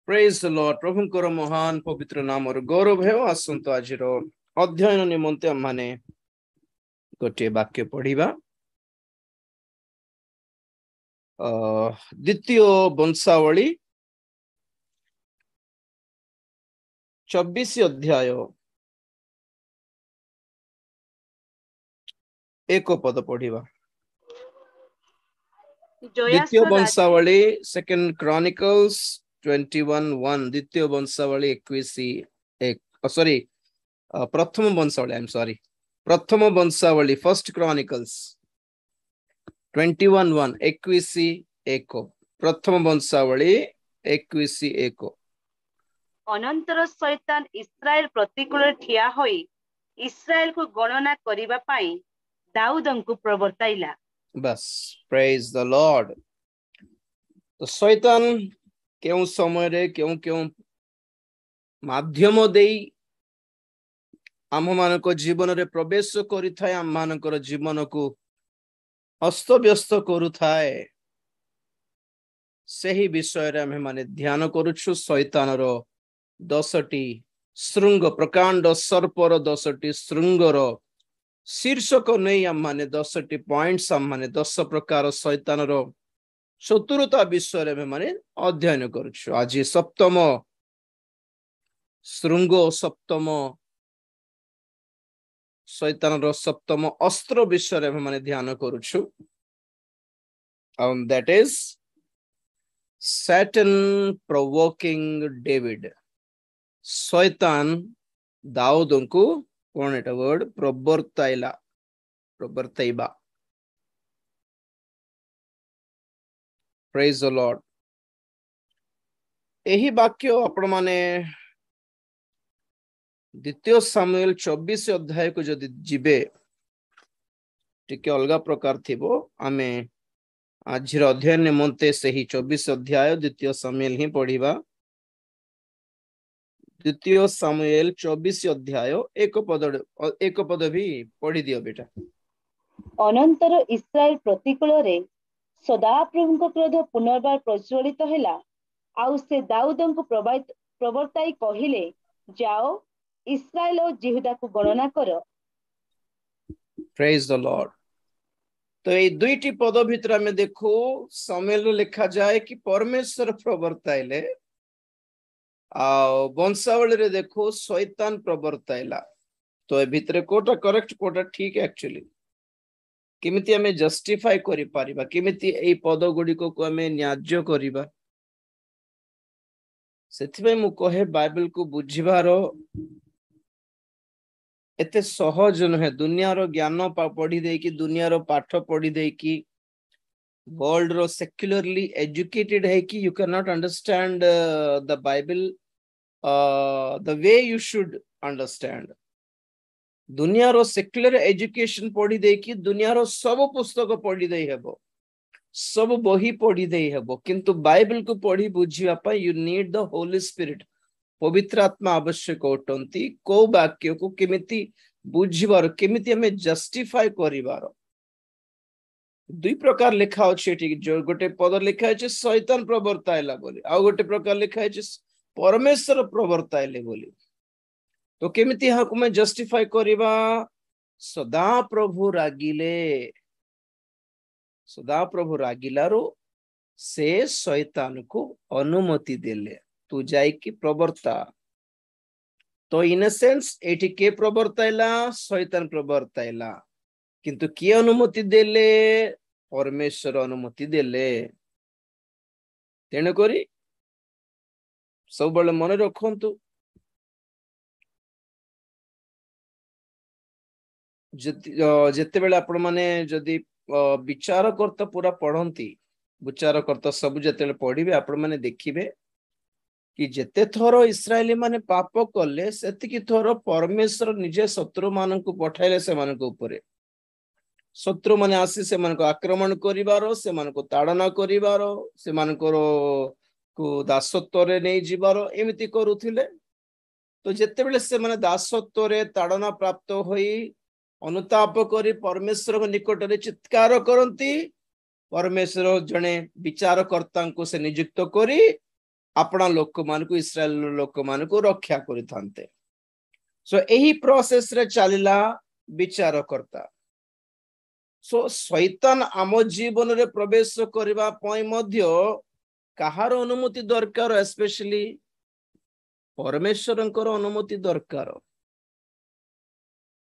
Praise the Lord प्रभुंकर महान पवित्र नाम गौरव है आसंत आज अध्ययन निमंते हम माने गोटे वाक्य पढ़िबा द्वितीय वंशावली 24 अध्याय 1 पद पढ़िबा। द्वितीय वंशावली सेकंड क्रॉनिकल्स 21:1 द्वितीय वंशावली 21 प्रथम वंशावली प्रथम वंशावली फर्स्ट क्रॉनिकल्स 21:1 21:1 प्रथम वंशावली 21:1। अनंतर शैतान इस्राएल प्रतिकूल ठिया होई इस्राएल को गणना करिबा पाई दाऊदंकु प्रवर्ताइला। बस प्रेज द लॉर्ड। तो शैतान क्यों समय रे क्यों क्यों माध्यम देई आम मानक जीवन रे प्रवेश करि थाए, आम मानकर जीवन को अस्त व्यस्त करू थाए, सही विषय रे हमें माने ध्यान करूछु। शैतान रो 10टी श्रृंग प्रकांड सर्पर 10टी श्रृंगर शीर्षक नहीं आम माने 10टी पॉइंट्स आम माने 10 प्रकार शैतान रो चतुरता विषय रे माने अध्ययन करूछु। आज सप्तम श्रृंग सप्तम शैतान रो सप्तम अस्त्र विषय रे माने ध्यान करूछु। That is Satan provoking David। शैतान दाऊदंकु कोन एटा वर्ड प्रवर्ताइबा। Praise the lord. एही वाक्य आपण माने द्वितीय सामुएल 24 अध्याय को जदि जिबे टिके अलगा प्रकार थिबो। आमे आज अध्ययन निमंते सही 24 अध्याय द्वितीय सामुएल ही पढ़िबा। द्वितीय सामुएल 24 अध्याय एक पद भी पढ़ी दियो बेटा। अनंतर इस्राएल प्रतिकूल रे सदाप्रभुଙ୍କ क्रोध पुनर्बार प्रज्वलित हैला। आउ से दाऊदंकु प्रवर्ताई कहिले, जाओ इस्राएल और यहूदा को गणना करो। Praise the Lord. तो ये दुईटी पद भितर में देखो सामुएल लिखा जाए कि परमेश्वर प्रवर्ताइले, आ वंशावली रे देखो शैतान प्रवर्ताइला। तो ए भितर कोटा करेक्ट कोटा ठीक एक्चुअली किमिति हमें जस्टिफाई करि पारिबा, किमिति ए पद गुडी को हमें न्याज्य करिबा। सेथिबे मु कहे बाइबल को बुझिबारो एते सहज नहे। दुनिया रो ज्ञान पढ़ी दे कि दुनिया रो पाठ पढ़ी दे कि वर्ल्ड रो सेक्युलरली एजुकेटेड है कि you can not understand the Bible the way you should understand. दुनिया रो सेक्युलर एजुकेशन पढ़ी दे कि दुनिया रो सब पुस्तक पढ़ी दे हेबो, सब बही पढ़ी दे हेबो, किंतु बाइबल को पढ़ी बुझिबा पय you need the Holi spirit. पवित्र आत्मा आवश्यक होटंती को वाक्य को केमिति बुझिबार, केमिति हमें जस्टिफाई करिबार। दुई प्रकार लिखा अछि एठी। जो गोटे पद लिखा अछि शैतान प्रवर्ताइला बोली, आ गोटे प्रकार लिखा अछि परमेश्वर प्रवर्ताइले बोली। तो केमिति हाकु में जस्टिफाई करिबा? सदा प्रभु रागिलारो से शैतान को अनुमति देले तू जाई कि प्रवर्ता। तो इन सेंस एठी के प्रवर्ताइला? शैतान प्रवर्ताइला, किंतु किए अनुमति देले? परमेश्वर अनुमति देले। तेणु करी सब बळे मन रखंतु, जेते बेले आपण माने जदी विचार करता पूरा पढ़ंती, विचार करता सब जेते पढ़िबे आपण माने देखिबे कि जेते थोर इस्राएली माने पाप कले सेतिकी थोर परमेश्वर निजे शत्रु मानकु पठाइले से मानक ऊपरे। शत्रु माने आसी से मानक आक्रमण करिवारो, से मानक ताड़ना करिवारो, से मानकर को दासत्व रे नै जिवारो एमिति करूथिले। तो जेते बेले से माने दासत्व रे ताड़ना प्राप्त होई अनुताप करी परमेश्वर को निकट रे चित्कार करंती, परमेश्वर जने विचारकर्ता को से नियुक्त करी अपना लोक मान को इस्राएल लोक मान को रक्षा करि थांते सो एही प्रोसेस रे चलिला विचार करता सो शैतान आम जीवन रे प्रवेश करबा पई मध्य कहार अनुमति दरकार स्पेशली परमेश्वरंकर अनुमति दरकार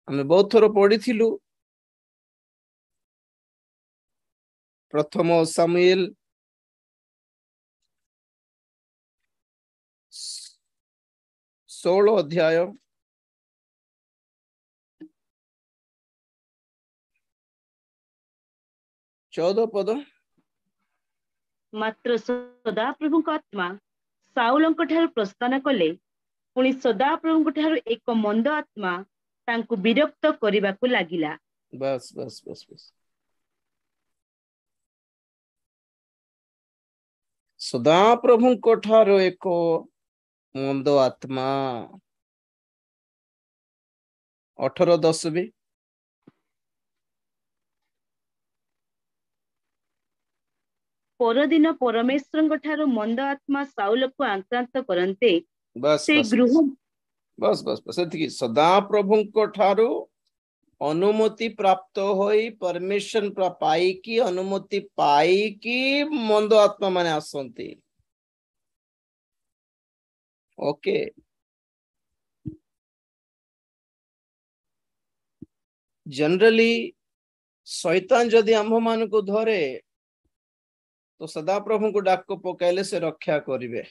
हमें बहुत थोर पढ़ी प्रथम सामुएल 16 अध्याय 14 पद मात्र सदाप्रभु आत्मा साउलंक ठारू प्रस्थान कले पुणी सदाप्रभु ठारू एक मंद आत्मा तांकु विरक्त करबाकू लागिला बस बस बस बस सदा प्रभु ठारू एक मंद आत्मा 18:10 भी परदिन परमेश्वर ठारू मंद आत्मा साउल को आक्रांत करन्ते बस से बस गृह बस बस बस एतिकी सदा प्रभु ठारू अनुमति प्राप्त होई परमिशन पाई की अनुमति पाई की मंद आत्मा माने आसंती ओके जनरली शैतान जदि आम्भ मान को धरे तो सदा प्रभु को डाक पकाइले से रक्षा करिवे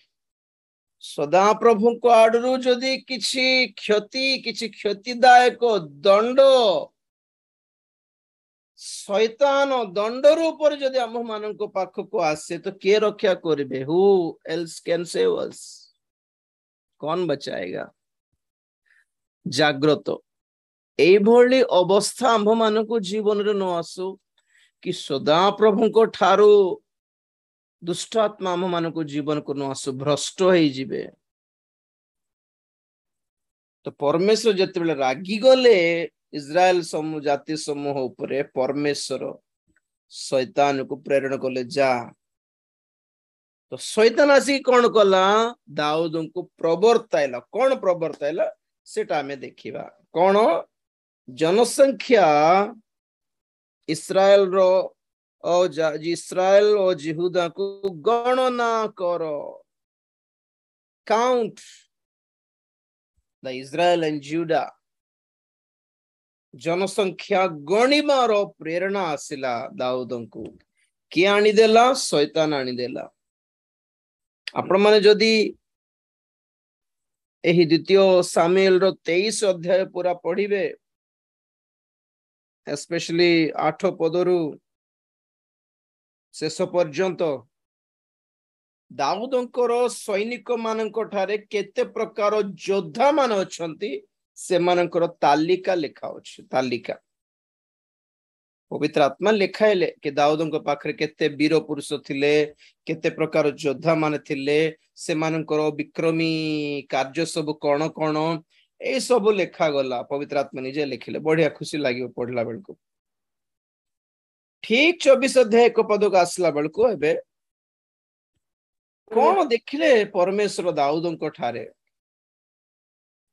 सदा प्रभु को आडरू जदि किछि क्षतिदायक दंड शैतान दंड रूप जदि आम्भ मान को पाख को आसे तो किए रक्षा करिवे who else can save us कौन बचाएगा जाग्रत एभली अवस्था आम्भ मान को जीवन रे न आसु कि सदा प्रभु को ठारू दुष्ट आत्मा आम मान को जीवन को न आसु भ्रष्ट हो जिवे तो परमेश्वर जते बेले रागी गले इस्राएल समूह जाति समूह उपरे परमेश्वर शैतान को प्रेरण कले जा तो शैतान आसी कौन कला दाऊद को प्रवर्ताइला कौन प्रवर्ताइला सेटा हमें देखिबा कौन जनसंख्या इस्राएल रो इस्राएल और यहूदा को गणना करो काउंट द इस्राएल एंड जुडा जनसंख्या गणिमार प्रेरणा आसिला दाऊद को किए आनीदेला शैतान आनीदेला आपण माने जदि एही द्वितीय सामुएल रो 23 अध्याय पूरा पढ़िबे स्पेशली 8 पदरु शेष पर्यंत दाऊदंकर सैनिक मानक ठारे केते प्रकार योद्धा मान अछंती से मानकर तालिका लिखा अछि तालिका पवित्र आत्मा लिखाइले कि दाऊदंक पाखरे केते वीर पुरुष थिले केते प्रकार योद्धा मान थिले से मानकर विक्रमी कार्य सब कोन कोन ए सब लिखा गला पवित्र आत्मा निजे लिखिले बढ़िया खुशी लागियो पढ़ला बेल को ठीक 24 अध्याय 1 पद को आसला बेल को एबे कौन देखिले परमेश्वर दाऊदंक ठारे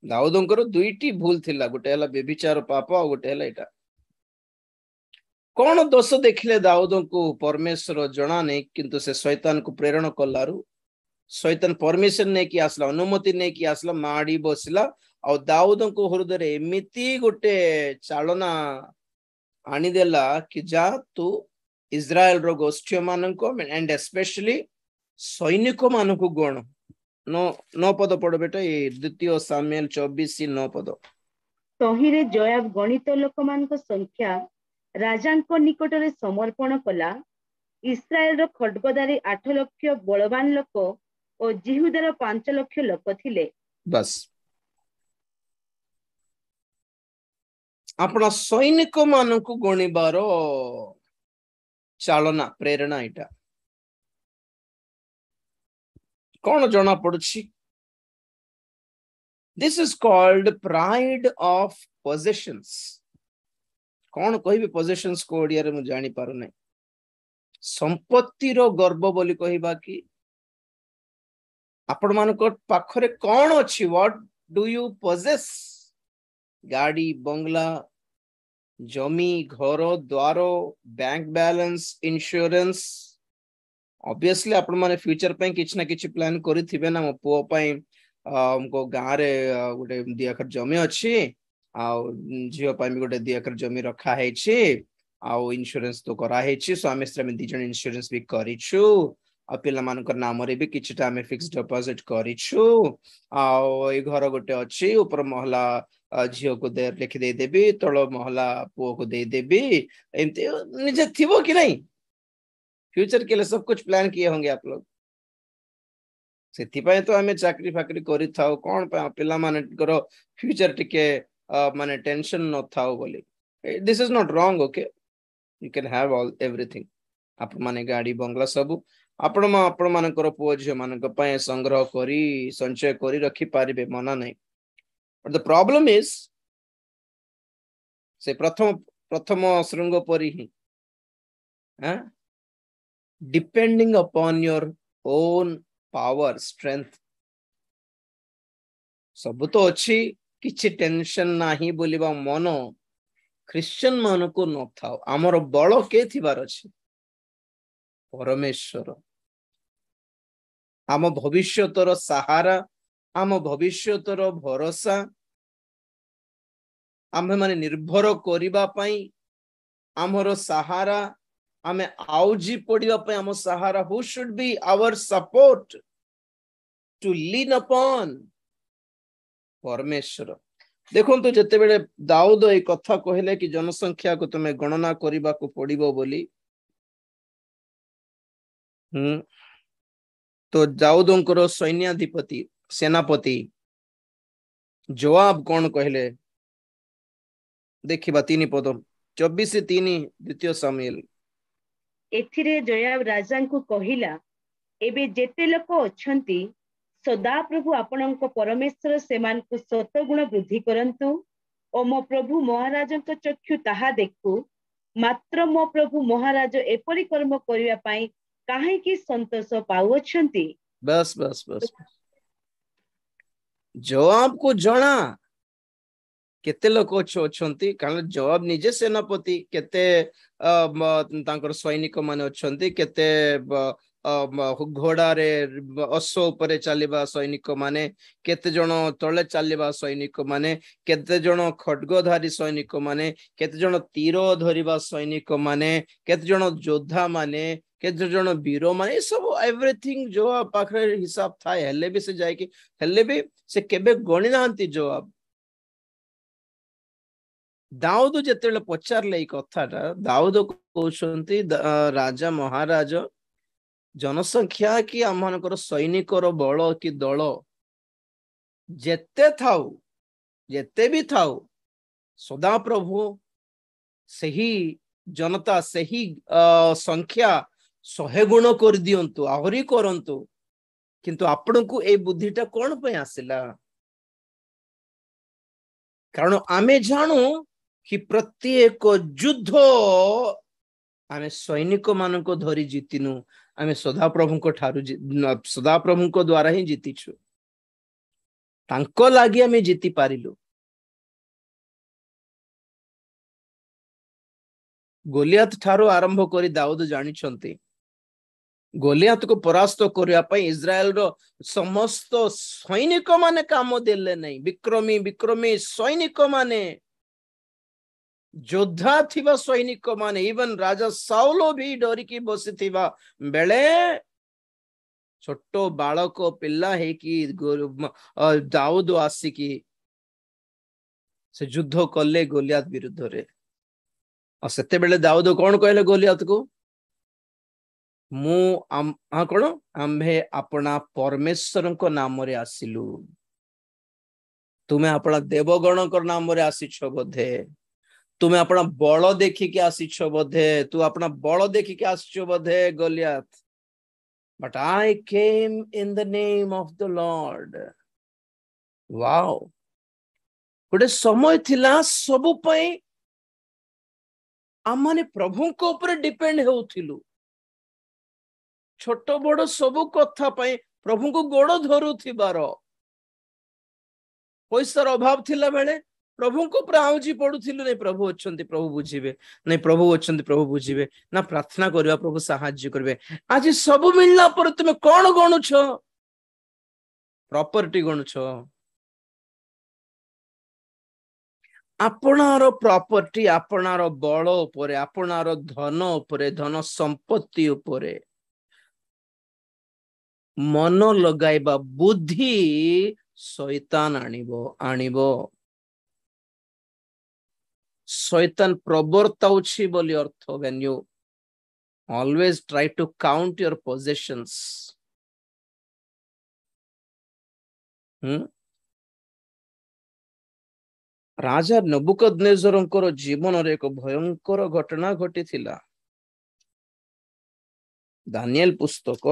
दाऊदंकर दुईटी भूल थिला गोटे हला व्यभिचार पाप और गोटे हला एटा कौन दोष देखिले दाऊदंक परमेश्वर जणा नै किंतु से शैतान को प्रेरण कलारु शैतान परमिशन नै कि आसला अनुमति नै कि आसला माडी बसला और दाऊदंक हृदय रे एमिति गोटे चालना आनी देला कि जा तू इस्राएल रो गोष्ठी मानक एंड स्पेशली सैनिक मानक गण नौ पद पढ़ बेटा ये द्वितीय सामुएल 24:9 पद तहिरे जयाब गणित लोक मानक संख्या राजांक निकट रे समर्पण कला इस्राएल रो खड्गदारी 8 लाख बलवान लोक और जिहुदार 5 लाख लोक थिले बस अपना सैनिक मानक गणिबार चालना प्रेरणा इटा कौन जना पड़ुछि this is called pride of possessions कौन कहबे पोजेशंस को ओडिया रे मु जानि पारु नै संपत्ति रो गर्व बोली कहबा कि आपण मानको पाखरे कौन अछि व्हाट डू यू पोजेस गाड़ी बंगला जमी घर द्वार बैंक बैलेंस इंश्योरेंस ऑब्वियसली आपण माने फ्यूचर पे किछ ना किछ प्लान करिथिबे ना मो पुओ पई हमको गां रे गोटे 2 एकर जमी अछि आ जियो पई गोटे 2 एकर जमी रखा है छी आ इंश्योरेंस तो करा है छी स्वामी स्त्री में 2 जन इंश्योरेंस भी करिछु आ पिला मानकर नाम रे भी किछटा हमें फिक्स्ड डिपॉजिट करिछु आ ए घर गोटे अछि ऊपर महला झियो को दे लिखि दे देबी तळ महला पुओ को दे देबी एमते निजे थिबो कि नहीं फ्यूचर के लिए सब कुछ प्लान किए होंगे आप लोग से तो हमें चाकरी फाकरी करी थाओ कौन पिला माने करो फ्यूचर टिके माने टेंशन न थाओ बोली this is not wrong okay you can have all everything आप माने गाड़ी बंगला सब आपण मानकर पुओ झियो मानक पय संग्रह करी संचय करी रखी पारिबे मना नहीं बट द प्रॉब्लम इज से प्रथम प्रथम श्रृंग परी ही depending upon your own power strength सब तो अच्छी किछि टेंशन नाही बोलिबा मन क्रिश्चियन मान को न थाओ आमर बल के थिबार अछि परमेश्वर आम भविष्यतर सहारा आम भविष्यतर भरोसा आमे माने निर्भर करिबा पई आमर सहारा आमे आउजी पड़िबा पई आम सहारा who should be our support to lean upon परमेश्वर देखो तो जते बेले दाऊद ए कथा कहले कि जनसंख्या को तुमे गणना करिबा को पड़िबो बोली तो दाऊदंकर सैन्याधिपति सेनापति जोआब कौन कहले देखिबा 3 पद 24:3 द्वितीय सामुएल एथिरे जोआब राजा को कहिला एबे जेते लोक अछंती सदा प्रभु आपणक परमेश्वर सेमान को 7 गुण वृद्धि करंतु ओ मो प्रभु महाराज चक्षु ताहा देखु मात्र मो प्रभु महाराज एपरि कर्म करिया पई काहे कि संतोष पाउछंती बस बस बस जोआब को जणा केते लोक अछंती कारण जोआब निजे सेनापति केते तांकर सैनिक माने अछंती केते घोड़ा रे अश्व ऊपर चलिबा सैनिक माने केते जण तळे चलिबा सैनिक माने केते जण खड्गधारी सैनिक माने केते जण तीर धरिबा सैनिक माने केते जण योद्धा माने केते जण वीर माने सब एवरीथिंग जो पाखरे हिसाब था हेले भी से जाय कि हेले भी से केबे गणी नांती जोआब दाऊद जेतेले पचारले ई कथाटा दाऊद कहउछंती राजा महाराज जनसंख्या कि आमनकर सैनिकर बल कि दल जेते थाउ जेते भी थाउ सदा प्रभु सही जनता सही संख्या 100 गुण कर दियंतु आहरी करंतु किंतु आपण को ए बुद्धिटा कोन पे आसिला कारण आमे जानू कि प्रत्येक युद्ध आमे सैनिक मान को धरी जीतिनु आमे सदा प्रभु को ठारू सदा प्रभु को द्वारा ही जीतिछु तांको लागि आमे जीति पारिलु गोलियात ठारू आरंभ करी दाऊद जानी छंती गोलियात को परास्त करिया पई इस्राएल रो समस्त सैनिक माने काम देले नहीं विक्रमी विक्रमी सैनिक माने योद्धा थिबा सैनिक माने इवन राजा साउलो भी डरी की बसी थिबा बेले छोटो बालक पिल्ला है कि दाऊद आसी की से युद्ध कले गोलियात विरुद्ध रे और सेते बेले दाऊद कौन कहले गोलियात को मु कौन आम्भे अपना परमेश्वर को नाम रे आसिलु तुम्हें अपना देवगण को नाम रे आसीछ बोधे तुम्हें अपना बल देखिके आसीछ बोधे तू अपना बल देखिके आसीछ बोधे Goliath but I came in the name of the Lord wow गोटे समय थिला सबु पई आमाने प्रभु को ऊपर डिपेंड होउथिलु छोट बड़ सबु कथा पई प्रभु को गोड़ धरुथिबार पैसार अभाव थिला बेले प्रभु को प्राउजी पडुथिलु नै प्रभु अछंती प्रभु बुझिबे नै प्रभु अछंती प्रभु बुझिबे ना प्रार्थना करबा प्रभु सहाय्य करबे। आज सब मिलला पर तुमे कोन गणुछ प्रॉपर्टी गणुछ आपनार प्रॉपर्टी आपनार बल उपरे आपनार धन उपरे धन संपत्ति उपरे मन लगाइबा बुद्धि शैतान आनिबो शैतान प्रवर्ताउछि बोली अर्थ। When you always try to count your possessions राजा नबुकदनेजरंकर जीवन रे एक भयंकर घटना घटी थिला। दानिएल पुस्तक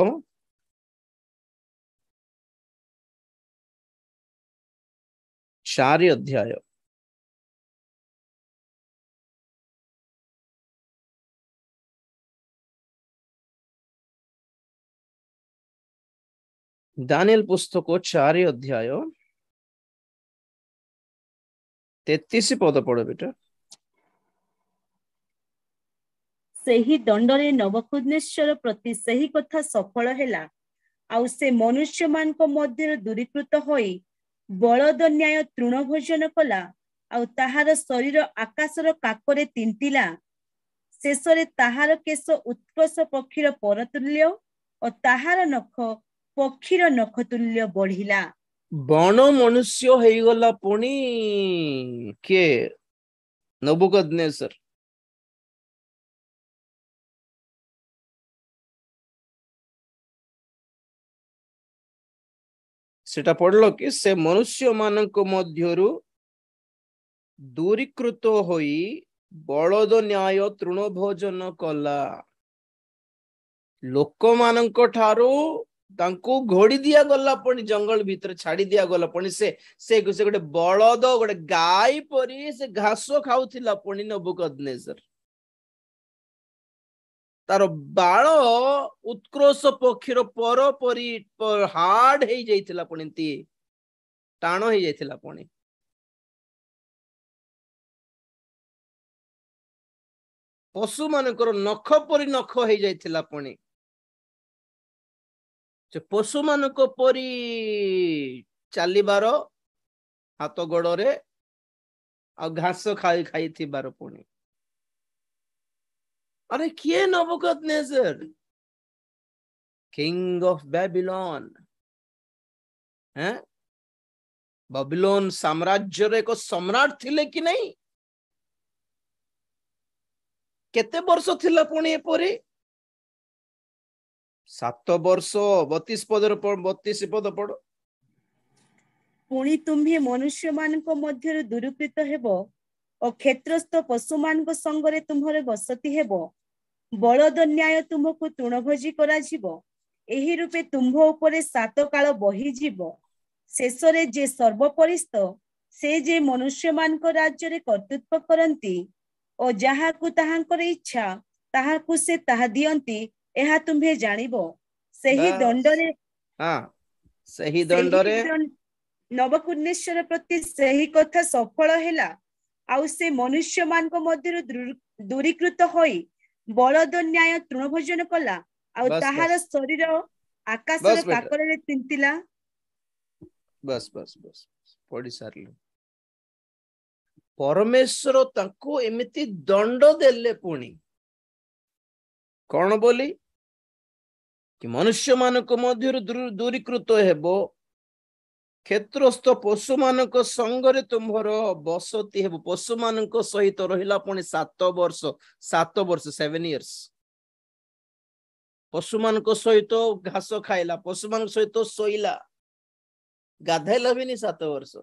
4 अध्याय दानिएल पुस्तक 4 अध्याय 33 पद पढ़ो बेटा। सेही दंडरे नबुकदनेस्वर प्रति सेही कथा सफल हेला आउ से मनुष्य मान को मध्य दूरीकृत होई बलद न्याय तृण भोजन कला आउ ताहार शरीर आकाशर काकरे तिंतिला शेषरे ताहार केश उत्कर्ष पक्षीर परतुल्य और ताहार नख पक्षीर नख तुल्य बढ़िला। बण मनुष्य हो गला पुणी के नबुकदनेस्वर सेटा पढ़लो कि से मनुष्य मानक मध्यरु दूरीकृत होई बलद न्याय तृण भोजन कला लोक मानक ठारू तांको घोड़ी दिया गला पणी जंगल भीतर छाड़ी दिया गला पणी से गोटे बलद गोटे गाय परी से घास खाउथिला पणी नबुकदनेस्वर तार बाळ उत्कृष्ट पक्षीर पर परी हार्ड हे जाइथिला पणी टाण हे जाइथिला पणी पशु मानकर नख परी नख हे जाइथिला पणी पशु मानक परी चलीबार हाथ गोड़े आ घास खाई खाई थिबार पुणी अरे किए नबुकदनेस्वर किंग ऑफ बेबीलोन हैं बेबीलोन साम्राज्य रे को सम्राट थिले कि नहीं केते वर्ष थिला पुणी एपरी 7 वर्ष 32 पद पढ़ो। पुणी तुम्हें मनुष्य मान को मध्य दूरीकृत हेबो और क्षेत्रस्थ पशु मान को संगरे तुम्हारे बसती हेबो बलद न्याय तुमको तृणभोजी करा जीवो एही रूपे तुम्भ उपरे 7 काल बही जीवो शेषरे जे सर्वपरिस्थ से जे मनुष्य मान को राज्य रे कर्तृत्व करंती और जहा को ताहांकर इच्छा ताहा को से ताहा दियंती एहा तुम्हे जानिबो सही दंडरे हां सही दंडरे नबुकदनेस्वर प्रति सही कथा सफल हेला आउ से मनुष्य मान को मध्य दूरीकृत होई बलद न्याय तृण भोजन कला आउ ताहार शरीर आकाशर काकरे तिंतिला। बस बस बस पढ़ी सारले परमेश्वर ताको एमिति दंड देले पुणी कौन बोली कि मनुष्य मानक मध्य दूरीकृत हेबो क्षेत्रस्थ पशु मानक संगरे तुम्हर बसती हेबो पशु मानक सहित रहिला पुणी 7 वर्ष 7 years पशु मानक सहित घास खाइला पशु मानक सहित सोइला गाधैला भी नहीं 7 वर्ष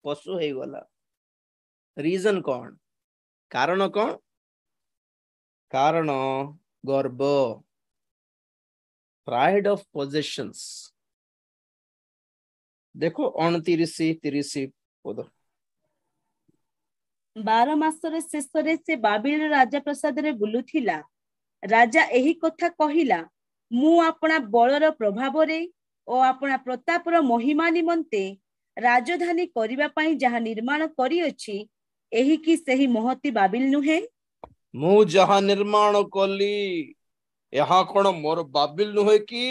पशु हे गला रीजन कौन कारण कौन कारण गर्व प्राइड ऑफ पोजेशंस देखो 29-30 पद 12 मासरे शेषरे से बाबिल राजा प्रसाद रे बुलुथिला राजा एही कथा कहिला मु अपना बलर प्रभाव रे ଓ ଆପଣା ପ୍ରତାପର ମହିମା ନିମନ୍ତେ ରାଜଧାନୀ କରିବା ପାଇଁ ଯାହା ନିର୍ମାଣ କରିଅଛି, ଏହି କି ସେହି ମହତି ବାବିଲ ନୁହେଁ? ମୁଁ ଯାହା ନିର୍ମାଣ କଲି ଏହା କଣ ମୋର ବାବିଲ ନୁହେଁ କି?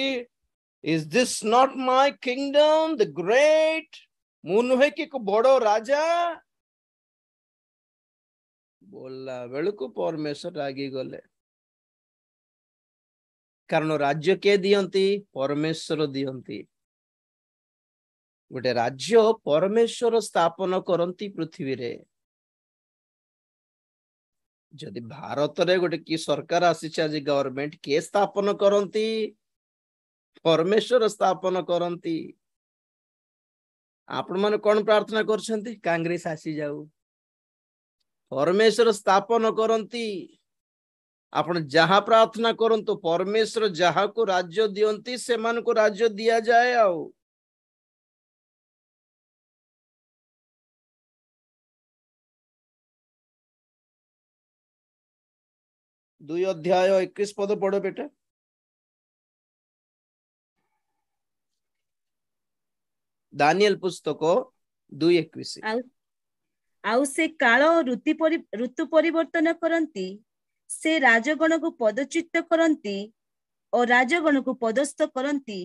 Is this not my kingdom, the great? ମୁଁ ନୁହେଁ କି ବଡ଼ ରାଜା? बोलला बेलକୁ परमेश्वर रागी गले, कारण राज्य के दियंती? परमेश्वर दियंती। गोटे राज्य परमेश्वर स्थापन करंती पृथ्वी रे। जदि भारत रे गोटे की सरकार आसीछ, आज गवर्नमेंट के स्थापन करंती? परमेश्वर स्थापन करंती। आपण माने कोन प्रार्थना करछंती? कांग्रेस आसी जाऊ। परमेश्वर स्थापन करंती। आपण जहाँ प्रार्थना करंतु परमेश्वर जहाँ को राज्य दियंती से मान को राज्य दिया जाए। आउ 2 अध्याय 21 पद पढ़ो बेटा। दानियल पुस्तक 2:21। आउ से काल ऋतु परिवर्तन करंती, से राजगण को पदच्युत करंती और राजगण को पदस्थ करंती,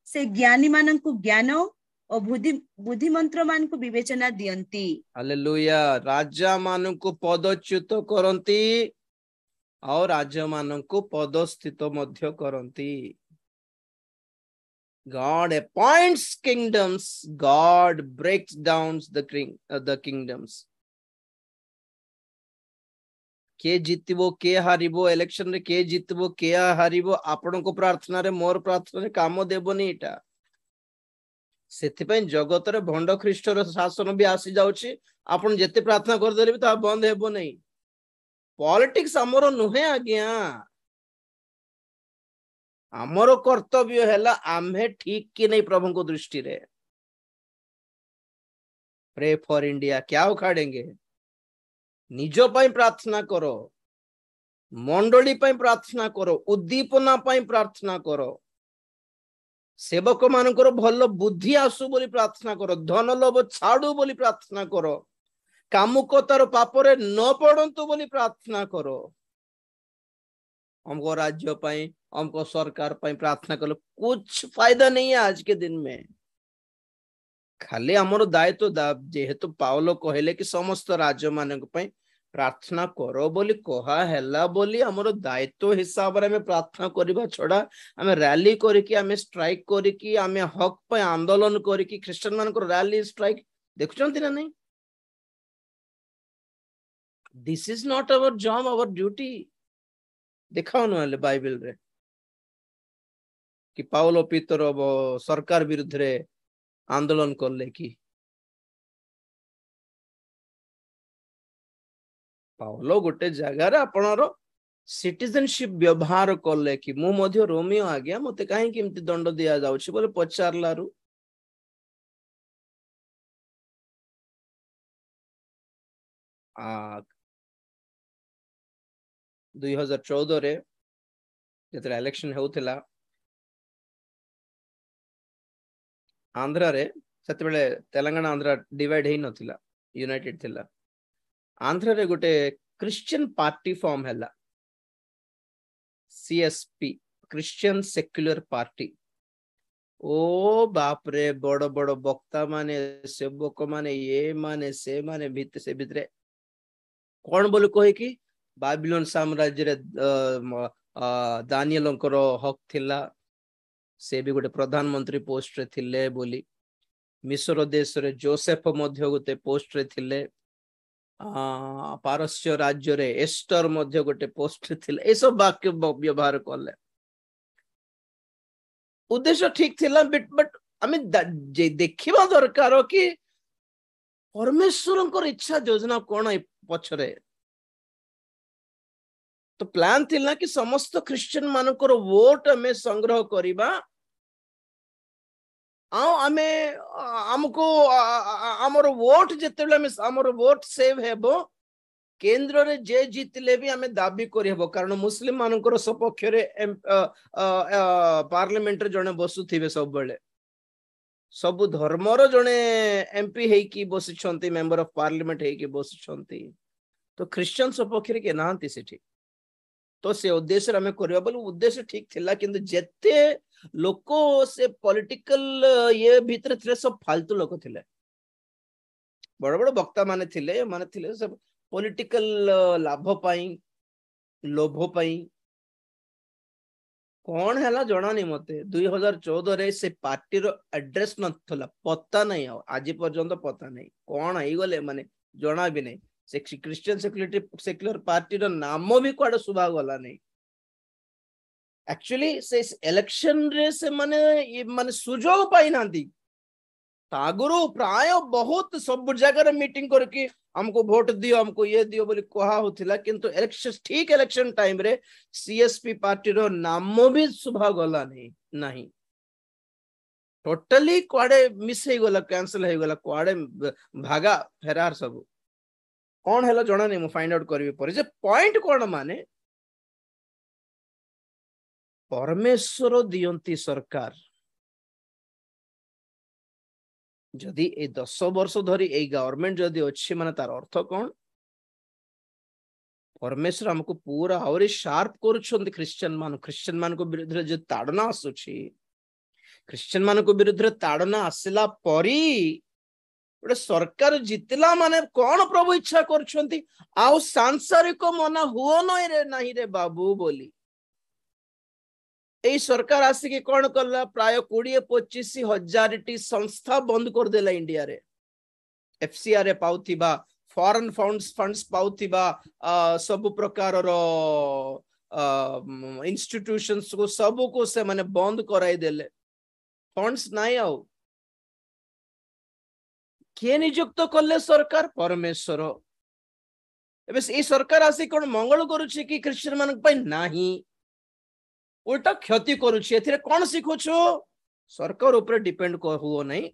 से ज्ञानी मान को ज्ञान और बुद्धिमंत्र मान को विवेचना दियंती। हालेलुया। राजा मान को पदच्युत करंती और राजा मान को पदस्थित मध्य करंती। God appoints kingdoms, God breaks down the kingdoms. के जितबो के हारिबो इलेक्शन रे, के जितबो के हारिबो आपण को प्रार्थना रे मोर प्रार्थना रे काम देबोनी। एटा सेति पय जगत रे भंड ख्रीष्ट रो शासन भी आसी जाउची। आपण जते प्रार्थना कर देले भी ता बंद हेबो नै। पॉलिटिक्स हमरो नुहे आज्ञा। हमरो कर्तव्य हैला आम्हे ठीक कि नहीं प्रभु को दृष्टि रे। प्रे फॉर इंडिया क्या उखाड़ेंगे? निजो पाई प्रार्थना करो, मंडली पाई प्रार्थना करो, उद्दीपना पाई प्रार्थना करो, सेवक मानकर भल बुद्धि आसु बोली प्रार्थना करो, धन लोभ छाड़ू बोली प्रार्थना करो, कामुकतार पापरे न पड़ंतु बोली प्रार्थना करो। हमको राज्य पाई, हमको सरकार पाई प्रार्थना करो, कुछ फायदा नहीं है आज के दिन में। खाली हमरो दायित्व जेहेतु पावलो कहले कि समस्त राज्य मानक पाई प्रार्थना करो बोली कहा हैला बोली हमरो दायित्व हिसाब रे हमें प्रार्थना करबा छडा हमें रैली करिकि हमें स्ट्राइक करिकि हमें हक पे आंदोलन करिकि क्रिश्चियन मानक रैली स्ट्राइक देखुचंती ना नहीं। This is not our job, our duty. देखाओ न बाइबल रे कि पावलो पीतर सरकार विरुद्ध रे आंदोलन करले कि पावलो गोटे जगार आपणर सिटीजनशिप व्यवहार करले कि मु मध्य रोमियो आज्ञा मते काहे किमती दंड दिया जाउछि बोले पचारलारु 2014 रे जेतरा इलेक्शन होउथिला आंध्रा रे, सेते बेले तेलंगाना आंध्रा डिवाइड हेई नथिला, यूनाइटेड थिला। आंध्र रे गोटे क्रिश्चियन पार्टी फॉर्म हैला, सीएसपी, क्रिश्चियन सेक्युलर पार्टी। ओ बाप रे बड़ बड़ वक्ता माने, सेवक माने, ये माने से माने भीत से भितरे कौन बोल कहे कि बाबिलोन साम्राज्य रे दानियलंकर हक थिला, से भी गोटे प्रधानमंत्री पोस्ट रे थिले बोली। मिस्र देश रे जोसेफ मध्य गोटे पोस्ट रे थिले। पारस्य राज्य रे एस्टर मध्य गोटे पोस्ट थिले। ए सब वाक्य व्यवहार करले, उद्देश्य ठीक थिला। बट हमें देखिबा दरकार कि परमेश्वरंकर इच्छा योजना कोन पछरे। तो प्लान थिला कि समस्त क्रिश्चियन मानकर वोट हमें संग्रह करिबा, हमको हमर वोट जेतेबेले हमर वोट सेव हेबो, केंद्र रे जे जीतले भी हमें दाबी करि हेबो। कारण मुस्लिम मानकर सपक्ष रे पार्लियामेंट रे जने बसुथिबे सब बेले, सब धर्मर जड़े एमपी है बसी मेंबर ऑफ पार्लियामेंट है बसी तो क्रिश्चियन सपक्ष के नांती सेठी तो से उद्देश्य आम करबा बोले उद्देश्य ठीक थिला किंतु जेते लोक से पॉलिटिकल ये भीतर थे सब फालतू लोक थिले बड़ बड़ वक्ता माने थिले सब पॉलिटिकल लाभ पाई लोभ पाई कौन है जना नहीं मते 2014 रे से पार्टी रो एड्रेस नथला पता नहीं आज पर्यंत पता नहीं कौन है गले माने जना भी नहीं से क्रिश्चियन सेक्युलर पार्टी रो नाम भी कुआडे सुबा गला नहीं एक्चुअली से इलेक्शन रे से माने सुजोग पाई नांती आगुरु प्राय बहुत सब जगह मीटिंग करके हमको वोट दियो हमको ये दियो बोली कहा होथिला किंतु इलेक्शन ठीक इलेक्शन टाइम रे सीएसपी पार्टी रो नाम भी सुभा गला नहीं टोटली कुआडे मिस हे गला कैंसिल हे गला कुआडे भागा फेरार सब कौन है जना नहीं फाइंड आउट करी पर जे पॉइंट कौन माने परमेश्वर दियंती सरकार जदि ए 10 वर्ष धरी ए गवर्नमेंट जदि अच्छी माने तार अर्थ कौन परमेश्वर हमको पूरा और शार्प कर क्रिश्चियन मान को विरुद्ध जो ताड़ना आसुची क्रिश्चियन मान को विरुद्ध ताड़ना आसला परी गोटे सरकार जितला माने कौन प्रभु इच्छा करछंती आउ सांसारिक मना हुओ नहीं रे बाबू बोली ए सरकार आसिक कौन कला प्राय 20-25 हजार संस्था बंद कर देला इंडिया रे एफसीआर पाउथिबा फॉरेन फंड्स पाउथिबा सब प्रकार रो इंस्टीट्यूशंस को सब को से माने बंद कराई देले फंड्स नाही आउ किए नियुक्त कले सरकार परमेश्वर एबे ए सरकार आसी कोन मंगल करूछि कि क्रिश्चियन मान पय नाही उल्टा क्षति करुछि एथिरे कोन सिखुछु सरकार ऊपर डिपेंड हुओ नहीं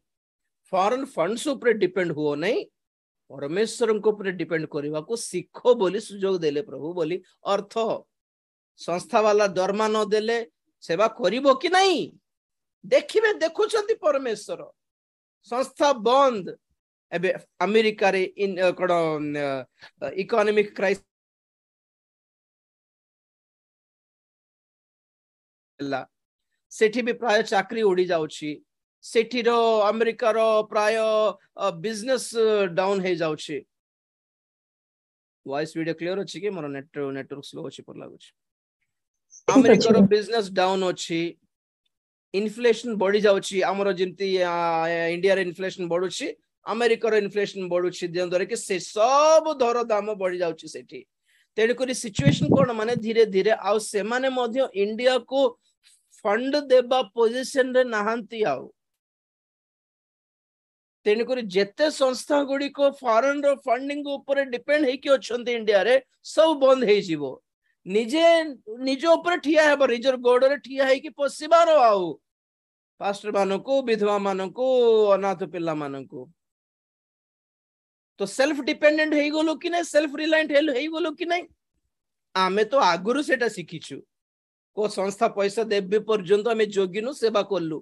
फॉरेन फंड्स ऊपर डिपेंड हुओ नहीं परमेश्वर को ऊपर डिपेंड करबा को सिखो बोली सुजोग देले प्रभु बोली अर्थ संस्था वाला दरमा न देले सेवा करिवो कि नहीं देखिबे देखुछंती परमेश्वर संस्था बंद एबे अमेरिका रे इन कोन इकोनॉमिक क्राइसिस सेठी भी प्राय चाकरी उड़ी जाउची सेठी रो अमेरिका रो प्राय बिजनेस डाउन हे जाउची वॉइस वीडियो क्लियर अछि कि मोर नेटवर्क स्लो अछि पर लागुची अमेरिका रो बिजनेस डाउन अछि इन्फ्लेशन बढ़ी जाउची हमरो जिंती इंडिया रे इन्फ्लेशन बढ़ुची अमेरिका रो इन्फ्लेशन बढ़ुची जे द्वारा कि से सब दर दाम बढ़ी जाउची सेठी तेणुकरी सिचुएशन कोन माने धीरे धीरे आउ से माने मध्य इंडिया को फंड देबा पोजीशन रे नहांती आउ तेणुकरी जेते संस्था गुडी को फॉरेन रो फंडिंग ऊपर डिपेंड हे कि अछंती इंडिया रे सब बंद हे जीवो निजे निजो ऊपर ठिया हेबो रिजर गोड रे ठिया हे कि पसिबार आउ पास्टर मानको विधवा मानको अनाथ पिल्ला मानको तो सेल्फ डिपेंडेंट हे गोलो कि नै सेल्फ रिलायंट हे गोलो कि नै आमे तो आगुरु सेटा सिखिछु को संस्था पैसा देबे पर्यंत आमे जोगिनु सेवा करलु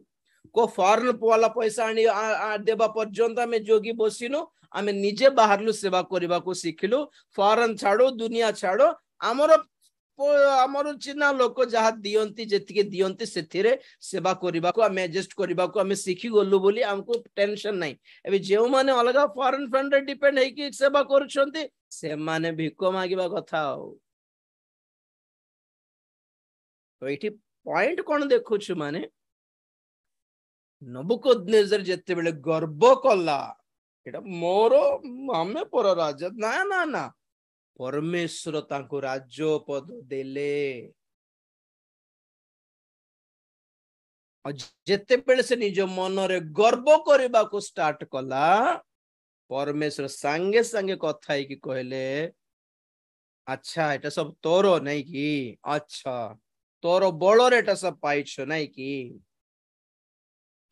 को फॉरेन वाला पैसा आनी देबा पर्यंत आमे जोगी बसिनु आमे निजे बाहरलु सेवा करबा को सिखिलु फॉरेन छाड़ो दुनिया छाड़ो हमर चिन्ना लोक जहा दियंती जेतिके दियंती सेथिरे सेवा करबा को आमे एडजस्ट करबा को आमे सिखि गलु बोली हमको टेंशन नाही एबे जेउ माने अलगा फॉरेन फंड रे डिपेंड हे कि सेवा करूछंती से माने भिको मागिबा कथा हो तो एठी पॉइंट कोन देखुछु माने नबुकदनेजर जेते बेले गर्व कला एटा मोरो हमें पर राजा ना ना ना परमेश्वर तांको राज्य पद देले जेते बेले से निज मन रे गर्व करबा को स्टार्ट कला परमेश्वर संगे संगे कथा कि कहले अच्छा एटा सब तोरो नहीं कि अच्छा तोर बल रे एटा सब पाइछ नहीं कि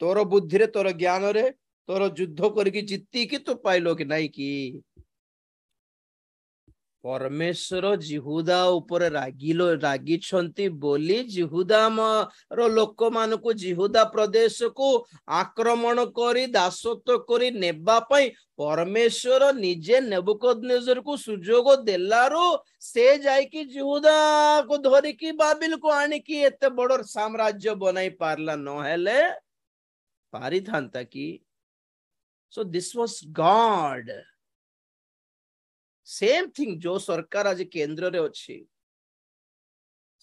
तोर बुद्धि रे तोर ज्ञान रे तोर युद्ध करके जीती कि तू पाइलो कि नहीं कि परमेश्वर जिहुदा ऊपर रागी छंती बोली जिहुदा रो लोक मान को जिहुदा प्रदेश को आक्रमण करी दासत्व करी नेबा पई परमेश्वर निजे नेबुकदनेजर को सुजोग देलारो से जाई कि जिहुदा को धरि कि बाबिल को आनी कि एते बड़ साम्राज्य बनाई पारला न हेले पारी थांता कि so this was God same thing जो सरकार आज केंद्र रे अछि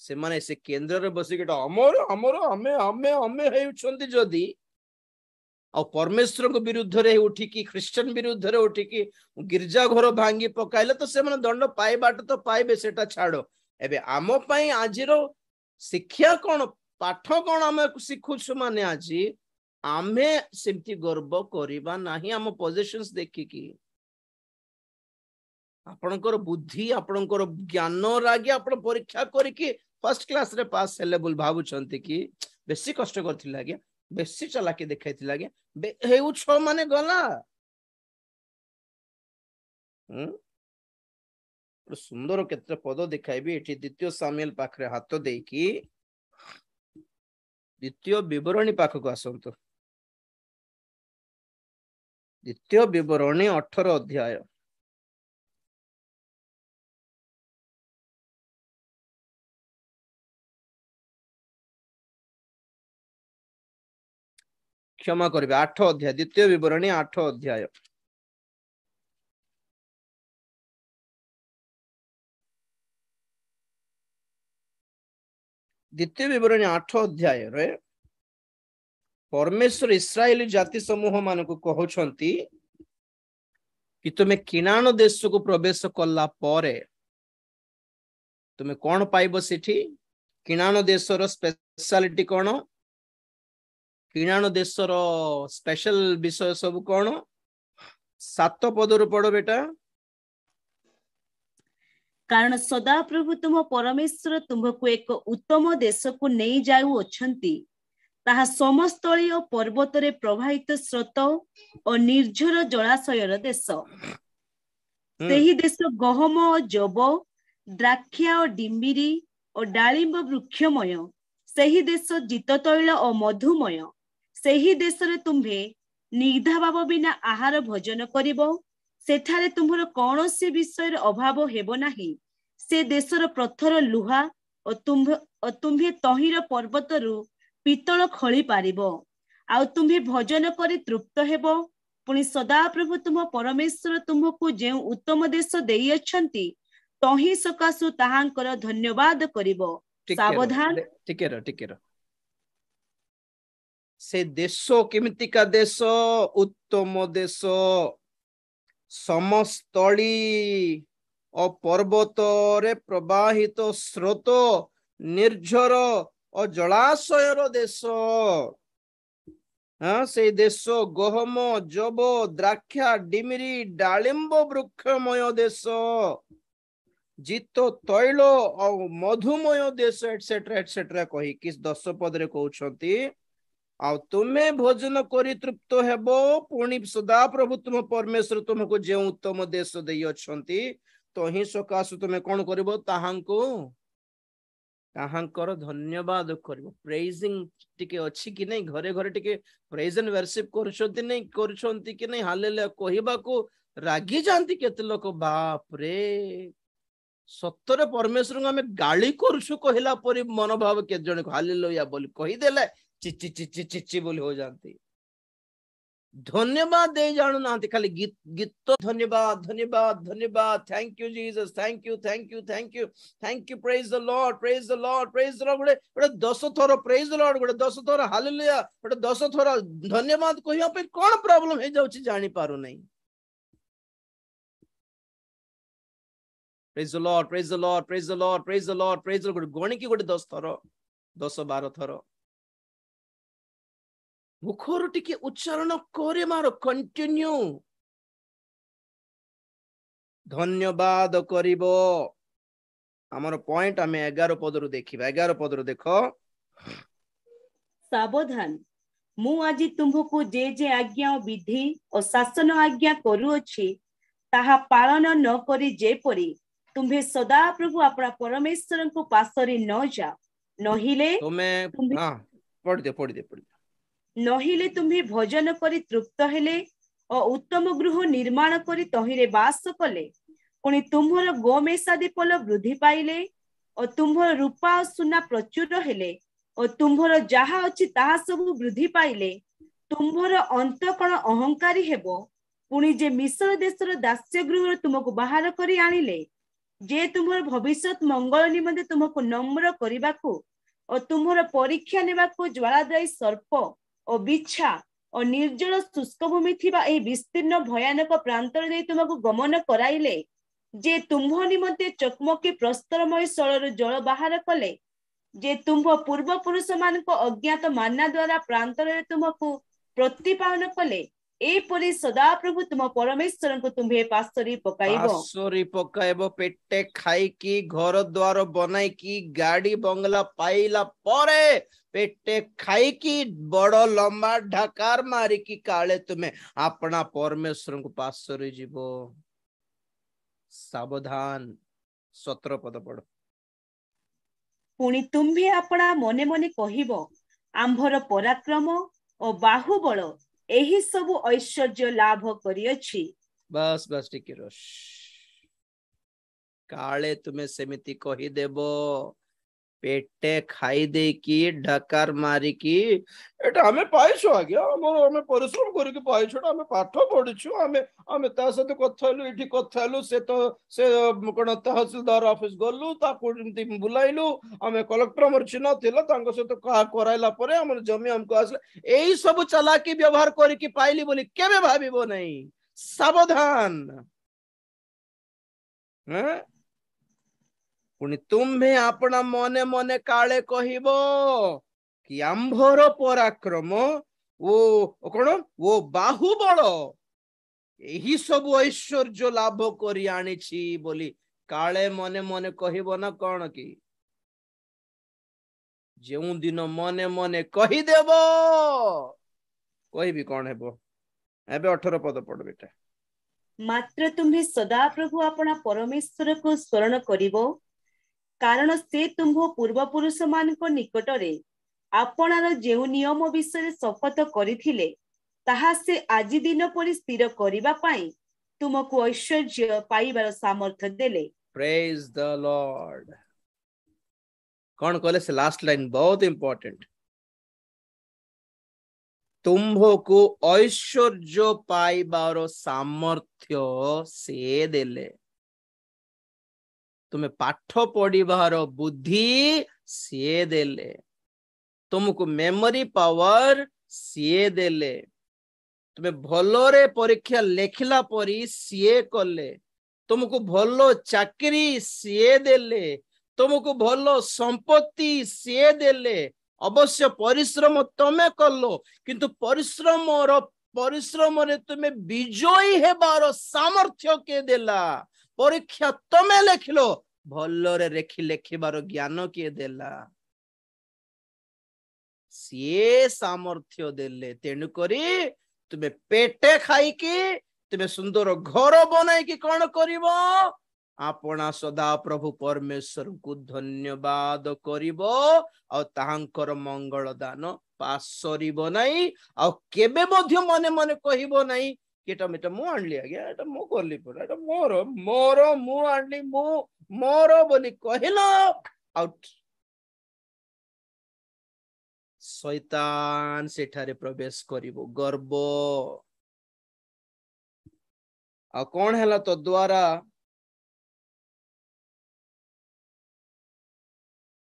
से माने से केंद्र रे बसी के अमर अमर हमें हमें हमें हेउछंती जदी आ परमेश्वर को विरुद्ध रे उठी की क्रिश्चियन विरुद्ध रे उठी की गिरजा घर भांगी पकाइले तो से माने दंड पाइबाट तो पाइबे सेटा छाड़ो एबे आमो पई आजिरो शिक्षा कोन पाठ कोन हम सिखुछु माने आजी आमे सेमती गर्व करिबा नाही हम पोजीशंस देखि की आपणकर बुद्धि आपणकर ज्ञान रागी आपण परीक्षा करिकी फर्स्ट क्लास रे पास हेले बोल भाबुछंती कि बेसी कष्ट करथिला आगे बेसी चलाकी देखाइथिला आगे हेउ छ माने गला सुंदर केत्र पद देखाइबी एठी द्वितीय सामुएल पाखरे हाथ देकी द्वितीय विवरणी पाखको आसंतो द्वितीय विवरणी 18 अध्याय क्षमा करिबे 8 अध्याय द्वितीय विवरणी 8 अध्याय द्वितीय विवरणी 8 अध्याय रे परमेश्वर इस्राएली जाति समूह मान को कहउछंती कि तुमे किनान देश को प्रवेश कला परे तुमे कोन पाइबो सेठी किनान देशर स्पेशलिटी कोन किनान देशर स्पेशल विषय सब कोन 7 पदरु पढो बेटा कारण सदा प्रभु तुम परमेश्वर तुमको एक उत्तम देश को नहीं जाऊ अछंती ताहा समस्तलीय पर्वत रे प्रवाहित स्रोत और निर्झर जलाशयर देश सेही देश गहम और जब द्राक्षा और डिम्बिरी और डालिंब वृक्षमय सेही देश जित तैल और मधुमय सेही देश रे तुम्हे निर्धाभाव बिना आहार भोजन करिबो सेठारे तुम्हर कौनसी विषय अभाव हेबो नाही से देशर प्रथर लुहा और तुम्हे तहिर पर्वतरु पितल खଳି पारिबो आ तुम्हे भोजन करी तृप्त हेबो पुणी सदा प्रभु तुम परमेश्वर तुमको जे उत्तम देश देई अछंती तहि सकासु ताहांकर धन्यवाद करिबो सावधान टिकेर से देशो केमितिका देश उत्तम देश समस्तली और पर्वत रे प्रवाहित स्रोत निर्झर और जलाशयर देश हाँ से देश गहम जब द्राक्षा डिमिरी डालिंब वृक्षमय देश जित तैल और मधुमय देश एटसेट्रा एटसेट्रा कही कि 10 पद रे कहउछंती आ तुमे भोजन करी तृप्त हेबो पुणी सदा प्रभु तुम परमेश्वर तुमको जे उत्तम देश देई अछंती तो ही सकाशु तुमे कोन करबो ताहांकर धन्यवाद करबो प्रेजिंग टिके अछि कि नहीं घरे घरे टिके प्रेज एंड वर्शिप करछंती नहीं करछंती कि नहीं हालेलुया कहिबा को रागी जानती केते लोक बाप रे सत्तर परमेश्वर आमे गाली करछु कहला परि मनोभाव के जण हालेलुया बोली कहि देले चिच्ची चिच्ची चिच्ची बोली हो जाती धन्यवाद दे जानु नांती खाली गीत गीत धन्यवाद धन्यवाद धन्यवाद thank you Jesus thank you thank you thank you thank you praise the Lord praise the Lord praise the Lord गोटे 10 थोर प्रेज द लॉर्ड गोटे 10 थोर हालेलुया गोटे 10 थोर धन्यवाद कहिया पे कोन प्रॉब्लम हे जाउची जानि पारु नहीं praise the Lord praise the Lord praise the Lord praise the Lord praise the Lord गणी की गोटे 10 थोर 10 12 थोर मुखर टिके उच्चारण करे मारो कंटिन्यू धन्यवाद करिबो हमर पॉइंट हमें 11 पदरु देखिबा 11 पदरु देखो सावधान मु आज तुमको जे आज्ञा विधि और शासन आज्ञा करू अछि ताहा पालन न करी जे परी तुम्हें सदा प्रभु अपना परमेश्वर को पासरी न जा नहिले तुम्हें हाँ पढ़ दे नहिले तुम्हें भोजन करी तृप्त हेले और उत्तम गृह निर्माण करी तहिरे बास कले पुणी तुम्हर गोमेषादी फल वृद्धि पाइले और तुम्हर रूपा और सुना प्रचुर हेले और तुम्हर जहा अच्छी ताहा सब वृद्धि पाइले तुम्हर अंत कण अहंकारी हेबो पुणी जे मिश्र देशर दास्य गृह तुमको बाहर करी आनिले जे तुम्हर भविष्यत मंगल निमंते तुमको नम्र करने और तुम्हर परीक्षा नेबाको ज्वालादायी सर्प और बिच्छा और निर्जल शुष्क भूमि थिबा ए विस्तीर्ण भयानक प्रांतर दे तुमको गमन कराइले जे तुम्ह निमंते चकमकी प्रस्तरमय स्थल जल बाहर कले जे तुम्ह पूर्व पुरुष मान अज्ञात मान्ना द्वारा प्रांतर तुमको प्रतिपालन कले एपरि सदा प्रभु तुम परमेश्वर को तुम्हें पासरी पकाइबो पेटे खाई की घर द्वार बनाई की गाड़ी बंगला पाइला परे पेटे खाई की बड़ लंबा ढकार मारी की काले तुम्हें अपना परमेश्वर को पासरी जीवो सावधान 17 पद पढ़ पुणी तुम्हें अपना मने मने कहिबो आंभर पराक्रम और बाहुबल एही सब ऐश्वर्य लाभ करियछि बस टिके रोश काले तुम्हें सेमिति कही देबो पेटे खाई दे की ढकार मारी की एटा हमें पाइछु आज्ञा हमें परिश्रम करी के पाइछु हमें पाठ पढिछु हमें ता सहित कथालु इठी कथालु से तो से कोन तहसीलदार ऑफिस गलु ता कोनती बुलाइलु हमें कलेक्टर हमर चिन्ह थिला तांको से तो का कराइला परे हमर जमी हमको आसले एई सब चालाकी व्यवहार करी के पाइली बोली केबे भाबिबो नहीं सावधान हैं पुणी तुम्हें अपना मने मने काले कहिबो कि आंभर पराक्रम वो कौन वो बाहुबल यही सब ऐश्वर्य लाभ करी आनिछि बोली काले मने मने कहिबो ना कौन कि जेउ दिन मने मने कही देबो कहबी कौन हेबो एबे 18 पद पढ़ बेटा मात्र तुम्हें सदा प्रभु अपना परमेश्वर को स्मरण करिवो कारण से तुम्ह पूर्व पुरुष मान निकटरे आपणार जेउ नियम विषय शपथ करिथिले ताहा से आज दिन पर स्थिर करिबा पाई तुमको ऐश्वर्य पाइबार सामर्थ्य देले प्रेज द लॉर्ड कौन कहले से लास्ट लाइन बहुत इंपॉर्टेंट तुम्भको ऐश्वर्य पाइबार सामर्थ्य से देले तुम्हें पाठ पढ़िबार बुद्धि सी देले तुमको मेमोरी पावर सी देले तुम्हें भलरे परीक्षा लेखिला परी सी कले तुमको भलो चाकरी सी देले तुमको भलो संपत्ति सी देले अवश्य परिश्रम तमे कलो किंतु परिश्रम रे तुम्हें विजयी हेबार सामर्थ्य के देला परीक्षा तमे लेखिलो भलरे लेखिबार ज्ञान किए देला सी सामर्थ्य देले तेणु करी तुम्हें पेटे खाई की तुम्हें सुंदर घर बनाई की कौन करिवो आपना सदा प्रभु परमेश्वर को धन्यवाद करिवो और ताहांकर मंगल दान पासरिबो नहीं और केबे मध्य मने मने कहिबो नहीं केटा मेटा मु आनली आज्ञा एटा मु करली पर एटा मोर मु आनली मु मोर बोली कहिलो आउट शैतान सेठारे प्रवेश करिवो गर्व आ कौन हैला तो द्वारा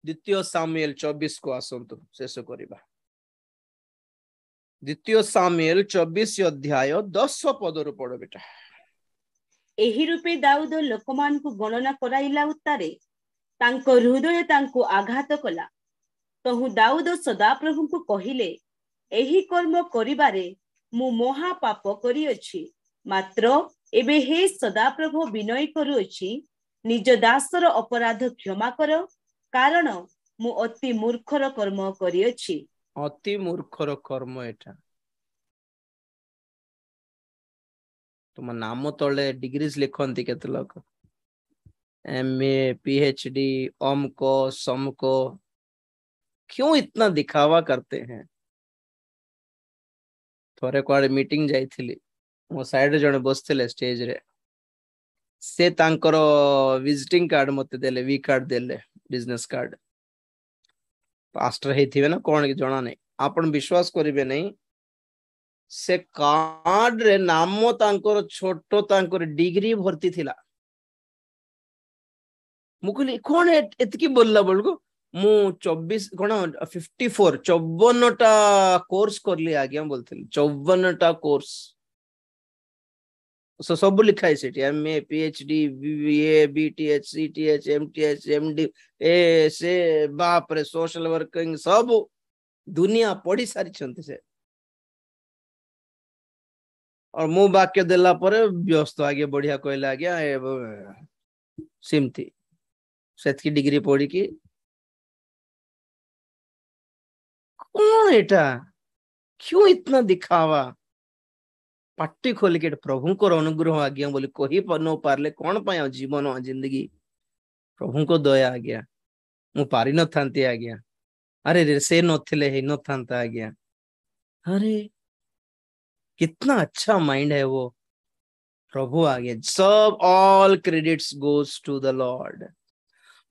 द्वितीय सामुएल 24 को आसंतु शेष करिबा द्वितीय सामुएल 24 अध्याय 10 पद रु पढ़ो बेटा एही रूपे दाऊद लोकमान को गणना कराइला उत्तारे तांको हृदय तांको आघात कला तहु दाऊद सदा प्रभु को कहिले एही कर्म करिबारे मु महा पाप करिअछि मात्र एबे हे सदा प्रभु विनय करूअछि निज दासर अपराध क्षमा कर कारण मु अति मूर्खर कर्म करिअछि अति मूर्खर कर्म एटा तुम नाम तले डिग्रीज लिखंती केते लोक MA PhD अमको समको, क्यों इतना दिखावा करते हैं? थोड़े कुआडे मीटिंग जाइथिली, मो साइड जने बसथिले स्टेज रे, से तांकर विजिटिंग कार्ड मते देले, वी कार्ड देले, बिजनेस कार्ड। पास्टर हेथिबे ना कोन जणा नहीं, आपण विश्वास करिवे नहीं, से कार्ड रे नाम तांकर छोटो तांकर डिग्री भर्ती थिला। मुकली कोन एतकी बोलला बोलगो, मु 24 कोन 54 54 टा कोर्स करली आज्ञा बोलथिल, 54 टा कोर्स सब लिखा है सेठी, MA PhD BA BTH CTH MTH MD ए से बाप रे, सोशल वर्किंग सब दुनिया पढ़ी सारी छंती से। और मु वाक्य देला पर व्यस्त आगे बढ़िया कहला आज्ञा सिमती सेतकी डिग्री पढ़ी की कौन एटा, क्यों इतना दिखावा? पार्टी खोल के प्रभु को अनुग्रह आज्ञा बोली कही न पारले कौन पाया जीवन जिंदगी, प्रभु को दया आज्ञा, मु पारी न थांती आज्ञा, अरे रे से नथिले हे न थांता आज्ञा। अरे कितना अच्छा माइंड है वो, प्रभु आगे सब, all credits goes to the lord,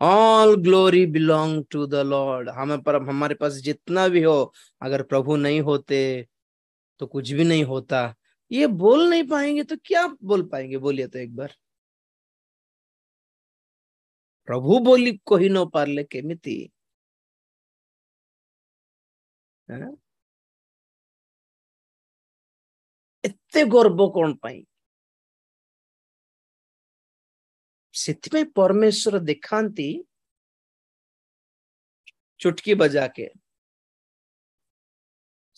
all glory belong to the lord. हमें पर हमारे पास जितना भी हो, अगर प्रभु नहीं होते तो कुछ भी नहीं होता। ये बोल नहीं पाएंगे तो क्या बोल पाएंगे, बोलिए तो एक बार। प्रभु बोली कही न पारले केमिति, एते गर्व कौन पाई? से परमेश्वर दिखाती चुटकी बजा के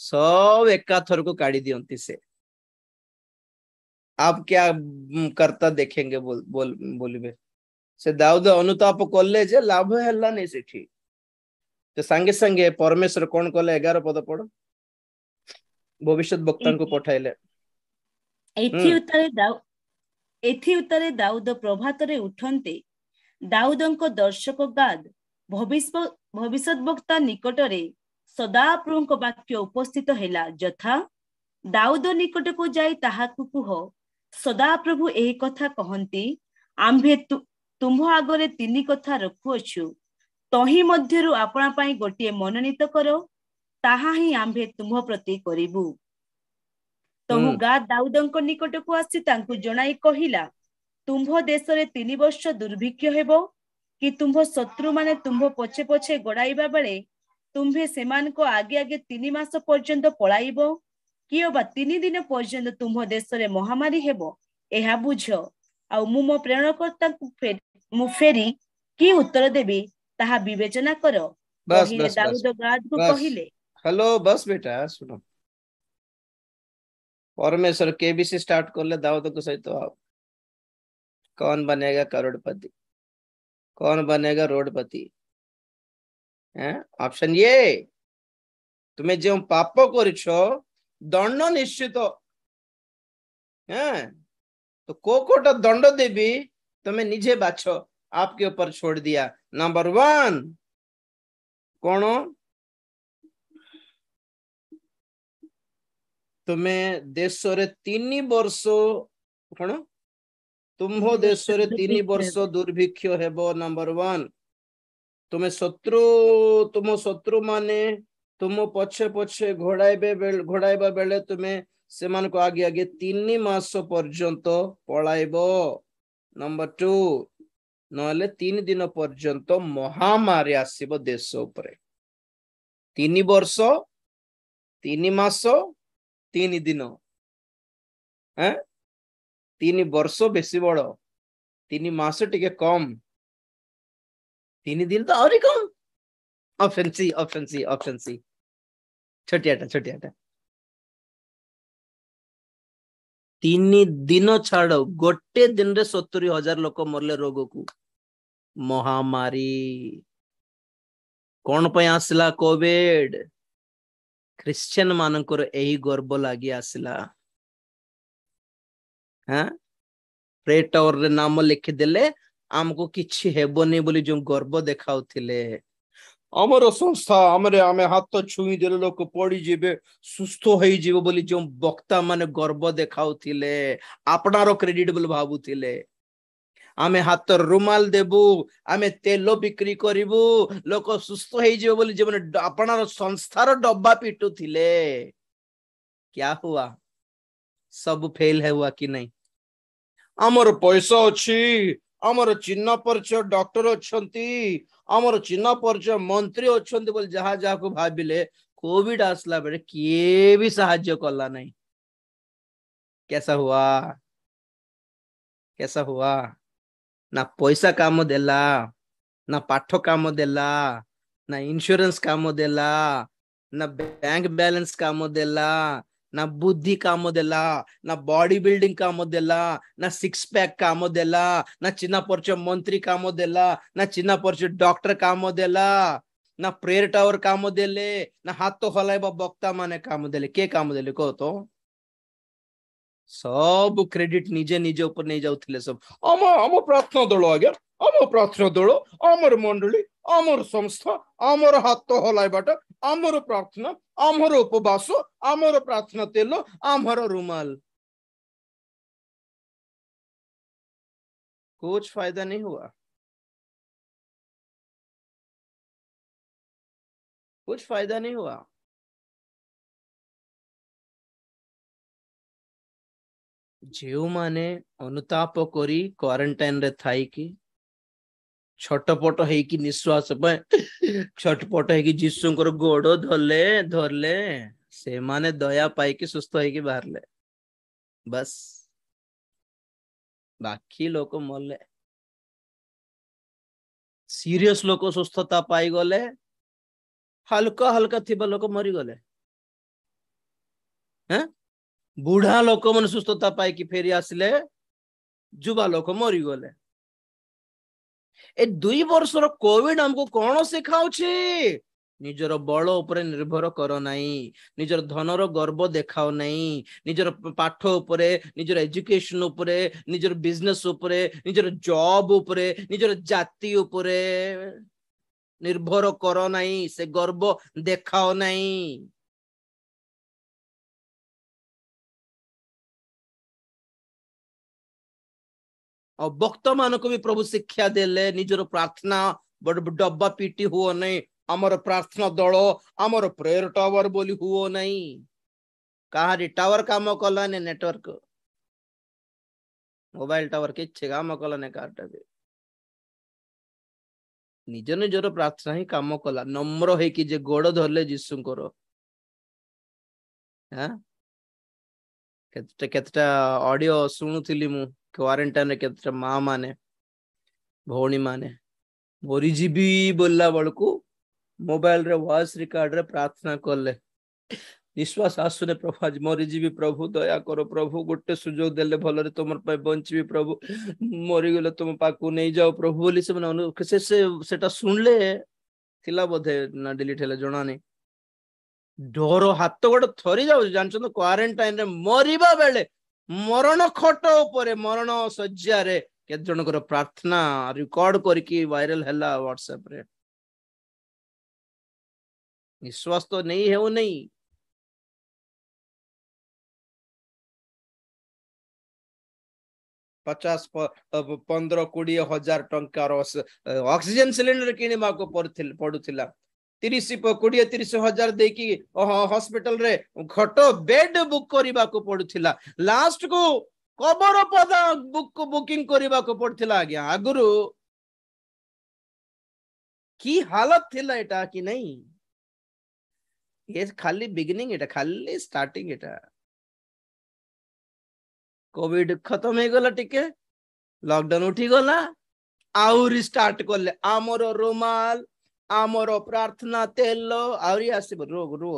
सब एका थर को काढ़ी दियंती से। आप क्या करता देखेंगे, बोलिबे से दाऊद अनुताप कले जे लाभ हैला नहीं सेठी, तो संगे संगे परमेश्वर कौन कले? 11 पद पढ़, भविष्य वक्ता को पठाइले। एथि उत्तरे दाऊद प्रभातरे उठन्ते दाऊदଙ୍କ दर्शक गाद भविष्य वक्ता निकटरे सदाप्रभुଙ୍କ वाक्य उपस्थित हेला, यथा दाऊद निकट को जाई ताहाकु कुह, सदाप्रभु एही कथा कहंती, आम्भे तुम्भ आगरे 3 कथा रखुअछु, तही मध्यरु आपणा पाई गोटिए मनोनीत करो, ताहा ही आम्भे तुम्भ प्रति करिबु। तहु गाद दाऊदଙ୍କ निकट को आसी तांकु जणाई कहिला, तुम्भ देशरे 3 वर्ष दुर्भिक्ष हेबो कि तुम्भ शत्रु माने तुम्भ पछे पछे गड़ाइबा बेले तुम्भे सेमान को आगे आगे 3 मास पर्यंत पळाइबो कि बा 3 दिन पर्यंत तुम्भ देशरे महामारी हेबो, एहा बुझ। आ मु मो प्रेरणकर्ता मु फेरी कि उत्तर देबी ताहा विवेचना करो। कहिले दाऊद गाद को कहिले, हेलो बस बेटा सुनो, परमेश्वर केबीसी स्टार्ट कर ले दाऊद को सहित तो आप कौन बनेगा करोड़पति, कौन बनेगा रोडपति? ऑप्शन ये, तुम्हें जो पाप करिछो दंड निश्चित, तो कोटा दंड देवी तुम्हें निजे बाछो, आपके ऊपर छोड़ दिया। नंबर 1 कौन? तुम्हें देश रे 3 वर्ष कौन, तुम्हो देश रे 3 वर्ष दुर्भिक्ष हेबो। नंबर 1 तुम्हें तुम शत्रु माने तुम पछे पछे घोड़ाइबा बेले तुम्हें सेमान को आगे आगे 3 मास पर्यंत पळाइबो। नंबर 2 नले 3 दिन पर्यंत महामारी आसीबो देश उपरे। 3 वर्ष 3 मास 3 दिन, 3 वर्ष बेसी बड़, 3 मास टिके कम, 3 दिन तो और कम। Option C, option C, option C, छोटियाटा छोटियाटा। 3 दिन छाड़ गोटे दिन रे 70,000 लोक मरले रोग को। महामारी कौन पे आसला? कोविड। क्रिश्चियन मानकर यही गर्व लगी आसला। प्रे टावर रे नाम लिखिदेले आमको किछि हेबनी बोली जो गर्व देखाउथिले अमर संस्था आमरे आमे हाथ छुई देले लोक पड़ी जिबे सुस्थ होई जिबे बोली जो वक्ता माने गर्व देखाउथिले आपनारो क्रेडिट बोली भाबुथिले आमे हाथ रुमाल देबू आमे तेल बिक्री करिबू लोक सुस्थ होई जिबे बोली जे माने आपनारो संस्थार डब्बा पिटुथिले क्या हुआ सब फेल है हुआ कि नहीं आमर पैसा अच्छी आमर चिन्ह परिचय डॉक्टर अच्छंती आमर चिन्ह परिचय मंत्री अच्छंती बोल जहा जहा को भाबिले कोविड आसला बेले किए भी साहाय्य कला नहीं कैसा हुआ कैसा हुआ ना पैसा काम देला ना पाठ काम देला ना इंश्योरेंस काम देला ना बैंक बैलेंस काम देला ना बुद्धि काम देला ना बॉडी बिल्डिंग काम देला ना सिक्स पैक काम देला ना चिन्ह परिचय मंत्री काम देला ना चिन्ह परिचय डॉक्टर काम देला ना प्रेयर टावर काम देले ना हाथ तो हलाइबा वक्ता माने काम देले के काम देले कह तो सब क्रेडिट निजे निजे ऊपर नहीं जाउथिले सब हम प्रार्थना दल आज्ञा आम प्रार्थना दल आमर मंडली आमर संस्था आमर हाथ हलाइबाट आमर प्रार्थना आमर उपवास आमर प्रार्थना तेल आमर रुमाल कुछ फायदा नहीं हुआ कुछ फायदा नहीं हुआ जो माने अनुताप करी क्वारंटाइन रे थाई की छटपट है कि निश्वास छटपट है कि जीशुंकर गोड़ धरले धरले से माने दया पाई कि सुस्थ है कि बाहरले बस बाकी लोक मरले सीरियस लोक सुस्थता पाई गले हल्का हल्का थिबा लोक मरी गले हैं बुढ़ा लोक मन सुस्थता पाई कि फेरी आसिले जुबा लोक मरी गले ए 2 वर्षर कोविड हमको कौन सिखाउछि निजर बल उपरे निर्भर करो नहीं निजर धनर गर्व देखाओ नहीं निजर पाठ उपरे निजर एजुकेशन उपरे निजर बिजनेस उपरे निजर जॉब उपरे निजर जाति उपरे निर्भर करो नहीं से गर्व देखाओ नहीं और भक्त मान को भी प्रभु शिक्षा देले निजर प्रार्थना बड़ डब्बा पीटी हुओ नहीं आमर प्रार्थना दल आमर प्रेयर टावर बोली हुओ नहीं कहारी टावर काम कला ने नेटवर्क मोबाइल टावर किच्छे काम कला ने कार्ड भी निज निजर प्रार्थना ही काम कला नम्र है कि जे गोड़ धरले जीशुंकर हां केतटा ऑडियो सुनुथिली मु क्वारंटाइन रे केतटा मां माने भौणी माने मरीजीबी बोलला बळकू मोबाइल रे वॉइस रिकॉर्ड रे प्रार्थना करले निश्वास आसुने प्रभु आज मरीजीबी प्रभु दया करो प्रभु गोटे सुजोग देले भलरे तुमर पे बंचबी प्रभु मरी गेले तुम पाकू नहीं जाओ प्रभु बोली से सेटा सुनले थिला बोधे ना डिलीट हेले जणा नहीं डर हाथ गोटे थरी जाऊ जानछन क्वारंटाइन रे मरिबा बेले मरण खट ऊपर मरण शज्या रे केत जनकर प्रार्थना रिकॉर्ड करके वायरल हैला व्हाट्सएप रे विश्वास तो नहीं है वो नहीं 50-15-20 टंकार ऑक्सीजन सिलेंडर किनिबा को पड़ुथिला 30-20-30 हजार देकी हॉस्पिटल रे खट बेड बुक करबा को पड़ुथिला लास्ट को कबर पदा बुकिंग करबा को पड़थिला आज्ञा आगुरु की हालत थिला एटा कि नहीं ये खाली बिगिनिंग एटा खाली स्टार्टिंग एटा कोविड खत्म हो गला टिके लॉकडाउन उठी गला आउरी स्टार्ट करले आमर रुमाल आमर प्रार्थना तेल आउरी आसीब रोग रो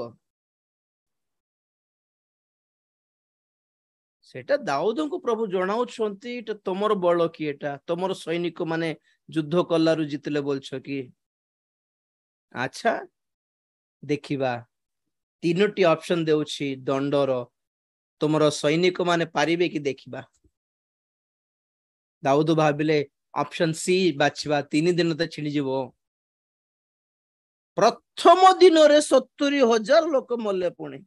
सेटा दाऊद को प्रभु जणाउ छंती एटा तमर बळ की एटा तमर सैनिक माने युद्ध कलारु जितले बोलछ की अच्छा देखिबा तीनोटी ऑप्शन देउछि दंडर तुमर सैनिक माने पारिबे कि देखिबा दाऊद भाबिले ऑप्शन सी बाछवा 3 दिन तो छिड़ी जीवो प्रथम दिन रे 70,000 लोक मल्ले पुणी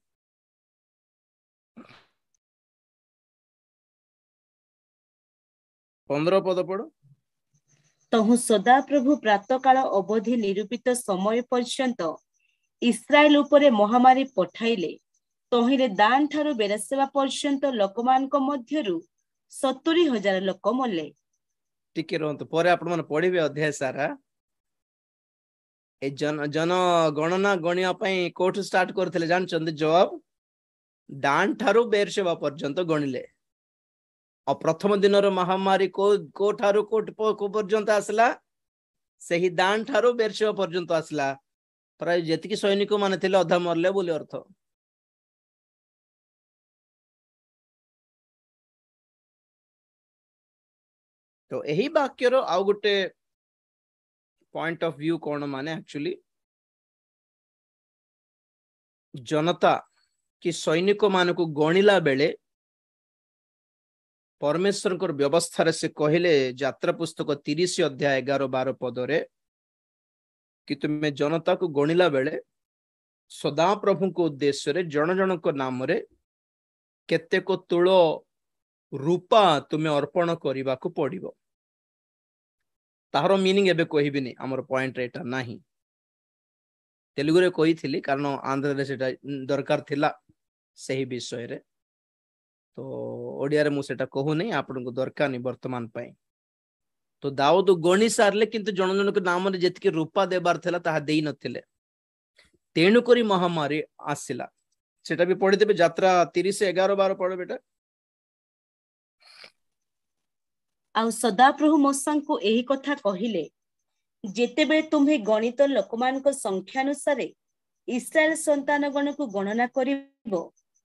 15 पद पढ़ो तहु सदा प्रभु प्रातः काल अवधि निरूपित समय पर्यंत इस्राएल उपरे महामारी पठाइले तहिरे दान ठारू बेरसेवा पर्यंत लोकमानक मध्यरु 70,000 लोक मले टिके रहंतु परे आपण मन पढिबे अध्याय सारा ए जन गणना गणिया पई कोठ स्टार्ट करथिले जानचंदी जवाब दान ठारू बेरसेवा पर्यंत गणिले और प्रथम दिन महामारी को ठारू को पर्यंत आसला सही दान ठारू बेरसेवा पर्यंत आसला प्राय जेतिकी सैनिक माने थिले अधा मरले बोली अर्थ तो यही वाक्यर आउ गोटे पॉइंट ऑफ व्यू कौन माने एक्चुअली जनता कि सैनिक मान को गणिला बेले परमेश्वर को व्यवस्था से कहले यात्रा पुस्तक 30 अध्याय 11-12 पदरे कि तुम्हें जनता को गणिला बेले सदा प्रभु को उद्देश्य रे जन जन को नाम रे केते को तुलो रूपा तुम्हें अर्पण करने को पड़िबो तार मीनिंग एबे कहबिनी हमर पॉइंट एटा नाही तेलुगु रे कही थिली कारण आंध्र रे सेटा दरकार थिला सही विषय रे तो ओडिया रे मु सेटा कहू नै आपन को दरकार नै वर्तमान पई तो दाऊद गणी सारले किंतु जन जन के नाम रे जेतकी रूपा देबार थिला ताहा देई नथिले तेणु करी महामारी आसिला सेटा भी पढि देबे यात्रा 30:11-12 पढो बेटा आउ सदाप्रभु मूसा को एही कथा कहिले जेतेबेले तुम्हे गणित लोकमानक संख्या अनुसार इस्राएल संतान गण को गणना करिबो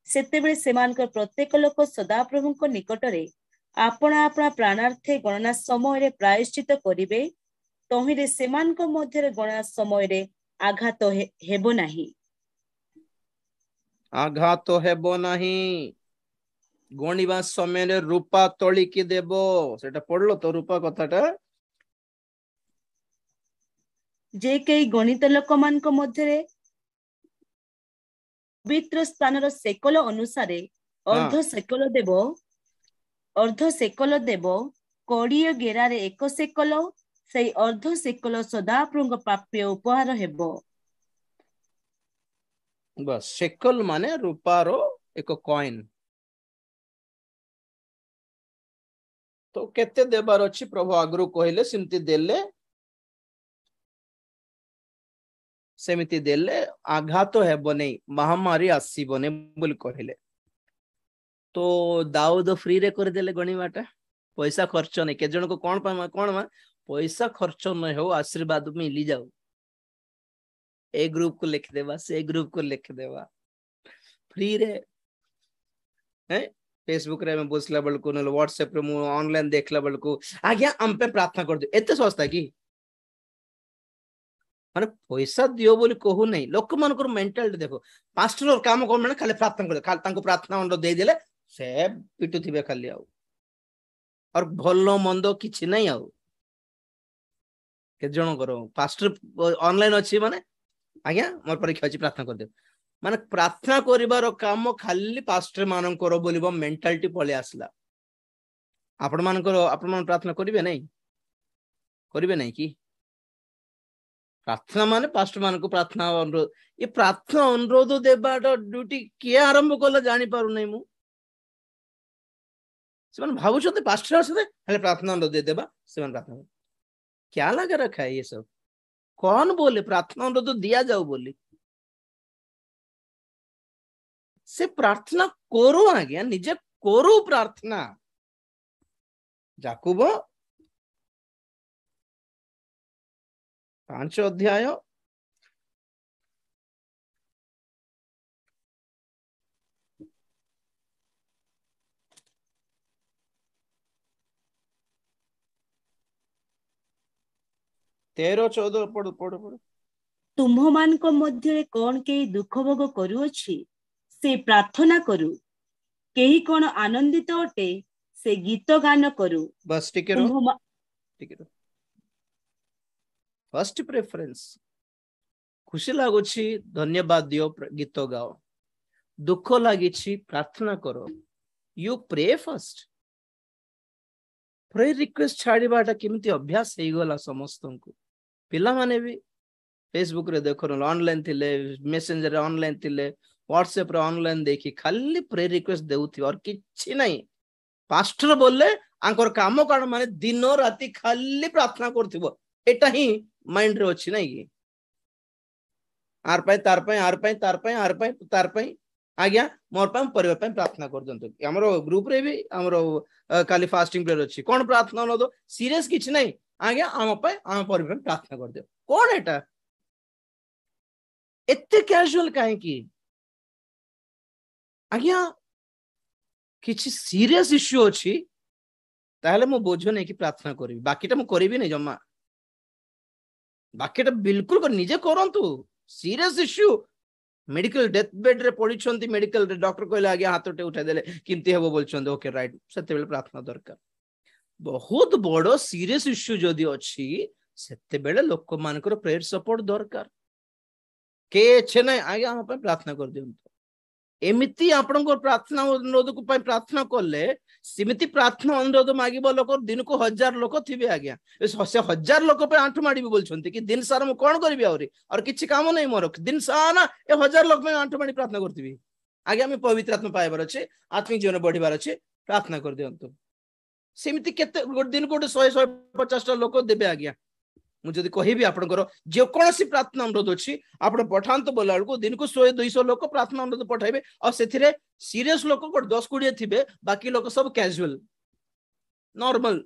सेतेबेले सेमानक प्रत्येक लोक सदाप्रभुक निकटरे आपना आपना प्राणार्थे गणना समय रे प्रायश्चित करिवे तहिरे सेमानक मध्यरे गणना समय रे आघात हेबो नाही आघात हेबो नाही गणिबा समय रूपा तोलिकी देबो सेटा पढ़लो तो रूपा कथाटा जे कई गणित लोक मानक मध्यरे पवित्र स्थान रो सेकल अनुसार अर्ध सेकल देव कोड़िए गेरा रे 1 सेकल सेई अर्ध सेकल सदाप्रभुଙ୍କ प्राप्य उपहार हेबो बस सेकल माने रूपारो एक कॉइन तो केते देबार अछि प्रभु आगरु कहले सिमती देले सेमिति देले आघात हेबो नै महामारी आसीबो नै बोल कहले तो दाऊद फ्री रे कर देले गणिबाटा पैसा खर्च नै के जन को कोन पैसा खर्च न हो आशीर्वाद मिली जाऊ ए ग्रुप को लिख देबा से ग्रुप को लिख देबा फ्री रे हैं फेसबुक रे में बसला बेल को न व्हाट्सएप रे मु ऑनलाइन देखला बेल को आज्ञा हम पे प्रार्थना कर दे एते सस्ता की माने पैसा दियो बोली कहू नहीं लोक मान को मेंटालिटी देखो पास्टर काम कोन माने खाली प्रार्थना कर खाली तांको प्रार्थना अंड दे देले से पिटु थिबे खाली आउ और भलो मंदो किछि नहीं आउ के जण करो पास्टर ऑनलाइन अछि माने आज्ञा मोर परीक्षा अछि प्रार्थना कर दे माने प्रार्थना करिवार काम खाली पास्टर मान करो बोलिबो मेंटालिटी पळे आसला आपण मान प्रार्थना करिवे नहीं कि प्रार्थना माने पास्टर मान को प्रार्थना अनुरोध ये प्रार्थना अनुरोध देबाटा ड्यूटी किए आरंभ कला जानि पारु नै मु सेमान भाबु छते पास्टर आसे खाली प्रार्थना अनुरोध दे देबा सेमान प्रार्थना क्या लगा रखा है ये सब कौन बोले प्रार्थना अनुरोध दिया जाओ बोली से प्रार्थना करो आज्ञा निजे करो प्रार्थना याकूब 5 अध्याय 13-14 पढ़ तुम्ह मान को मध्य कौन के दुख भोग करूअछि से प्रार्थना करू केही कोन आनंदित अटे से गीत गान करू बस टिके रो फर्स्ट प्रेफरेंस खुशी लगुच धन्यवाद दियो गीत गाओ दुख लगी प्रार्थना करो you pray first prayer request छाड़ाटा केमती अभ्यास हो गला समस्त को पिला माने भी फेसबुक रे देखो ऑनलाइन थिले मेसेंजर रे ऑनलाइन थिले व्हाट्सएप रे ऑनलाइन देखी खाली प्रेयर रिक्वेस्ट देउथि और किछि नहीं पास्टर बोले आंकर काम कारण माने दिन राति खाली प्रार्थना करथिबो एटा ही माइंड रे अछि नहीं कि आर पय तार पय आर पय तार पय आर पय तार पय आज्ञा मोर पय परिवार पय प्रार्थना कर दंतो हमरो ग्रुप रे भी हमरो काली फास्टिंग प्रेयर अछि कोन प्रार्थना न दो सीरियस किछि नहीं आज्ञा हम पय हम परिवार प्रार्थना कर दे कोन एटा एते कैजुअल काहे की आज्ञा किछि सीरियस इश्यू अछि ताहले मो बोझो नहीं कि प्रार्थना करिवि बाकीटा मो करिवि नहीं जम्मा बाकीटा बिल्कुल कर निजे करंतु serious issue medical death bed रे पड़ी छंती मेडिकल रे डॉक्टर कहले आगे हाथटे उठा देले किमती हेबो बोलछंती ओके राइट सेते बेले प्रार्थना दरकार बहुत बड़ो सीरियस इश्यू जदी अछि सेते बेले लोक मानकर प्रेयर सपोर्ट दरकार के छे नै आगे हम पे प्रार्थना कर दियंतु एमिति आपनको प्रार्थना अनुरोध को पय प्रार्थना करले सिमिति प्रार्थना अनुरोध मागिबो लोक दिन को 1000 लोक थिबे आज्ञा से 1000 लोक पे आंठु माडीबो बोलछंती कि दिन सारा मु कोन करबी और किछि काम नै मोर दिन सारा ए 1000 लोक पे आंठु माडी प्रार्थना करथिबी आज्ञा हम पवित्र आत्मा पाइबार अछि आत्मिक जीवन बढ़िबार अछि प्रार्थना कर दियंतु सिमिति केते दिन को 100-150 टा लोक देबे आज्ञा मुझे कहबी आपनकर जे कोनसी प्रार्थना अनुरोध अछि आपण पठांत बोला को दिन को 100-200 लोक प्रार्थना अनुरोध पठाइबे और सेथिरे सीरियस लोक को 10-20 थिबे बाकी लोक सब कैजुअल नॉर्मल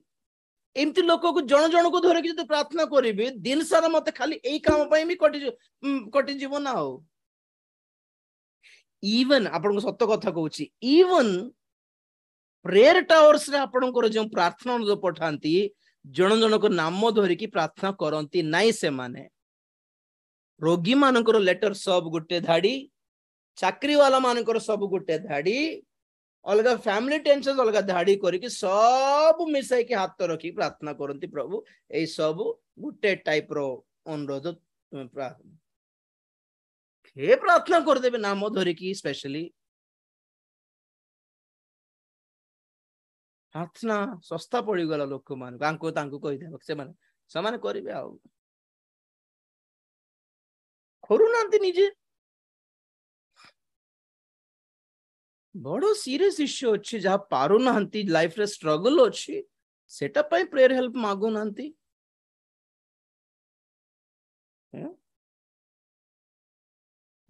एमती लोक को जण जण को धरे कि जते प्रार्थना करिबे दिन सारा मते खाली एई काम पई मी कटि जीवन ना हो इवन आपण को सत्य कथा कहूची इवन प्रेयर टावर्स रे आपनकर जो प्रार्थना अनुरोध पठांती जन जन को नाम धरिकी प्रार्थना करती नाई से माने रोगी मानकर लेटर सब गुटे धाड़ी चाकरी वाला मानकर सब गुटे धाड़ी अलग फैमिली टेंशन अलग धाड़ी करके सब मिसाई के हाथ रखी प्रार्थना करती प्रभु ए सब गुटे टाइप रो अनुरोध प्रार्थना कर देबे नाम धरिकी स्पेशली प्रार्थना सस्ता पड़ी गला लोक मान कही दे से माने करिवे आ करूनांती निजे बड़ो सीरियस इश्यू अच्छी जहाँ पारू नांती लाइफ रे स्ट्रगल अच्छी सेटा पई प्रेयर हेल्प मागु नांती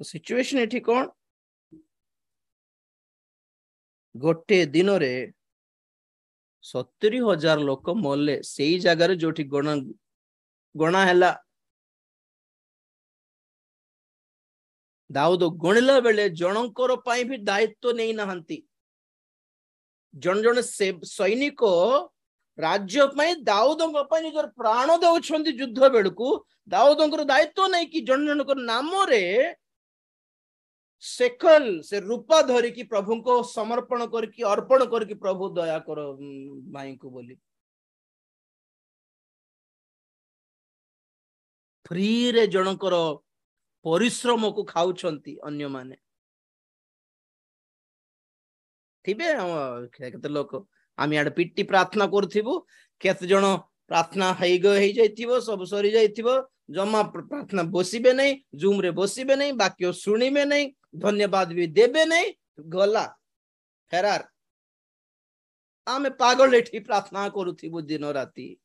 सिचुएशन एठी कोन गोटे दिन रे 70,000 लोक मले से जगार जो गणा हैला दाऊद गणिला बेले जनकर पाई भी दायित्व नहीं नहांती जन जन से सैनिक राज्य पाई दाऊद निजर प्राण दउछंती युद्ध बेलकू दाऊद दायित्व नहीं कि जन जन नाम रे सेकल से रूपा धरिकी प्रभु को समर्पण करके अर्पण करके प्रभु दया करो भाई को बोली फ्री रे जनकर परिश्रम को खाउछंती अन्य माने थिबे केते लोक आम याड पिट्टी प्रार्थना करथिबो केते जण प्रार्थना हेई जाइथिबो सब सरी जाइथिबो जमा प्रार्थना बसिबे नहीं जूम रे बसिबे नहीं बाकी सुनिबे नहीं धन्यवाद भी देबे नहीं गला फेरार आमे पागल एठी प्रार्थना करूथिबो दिन राति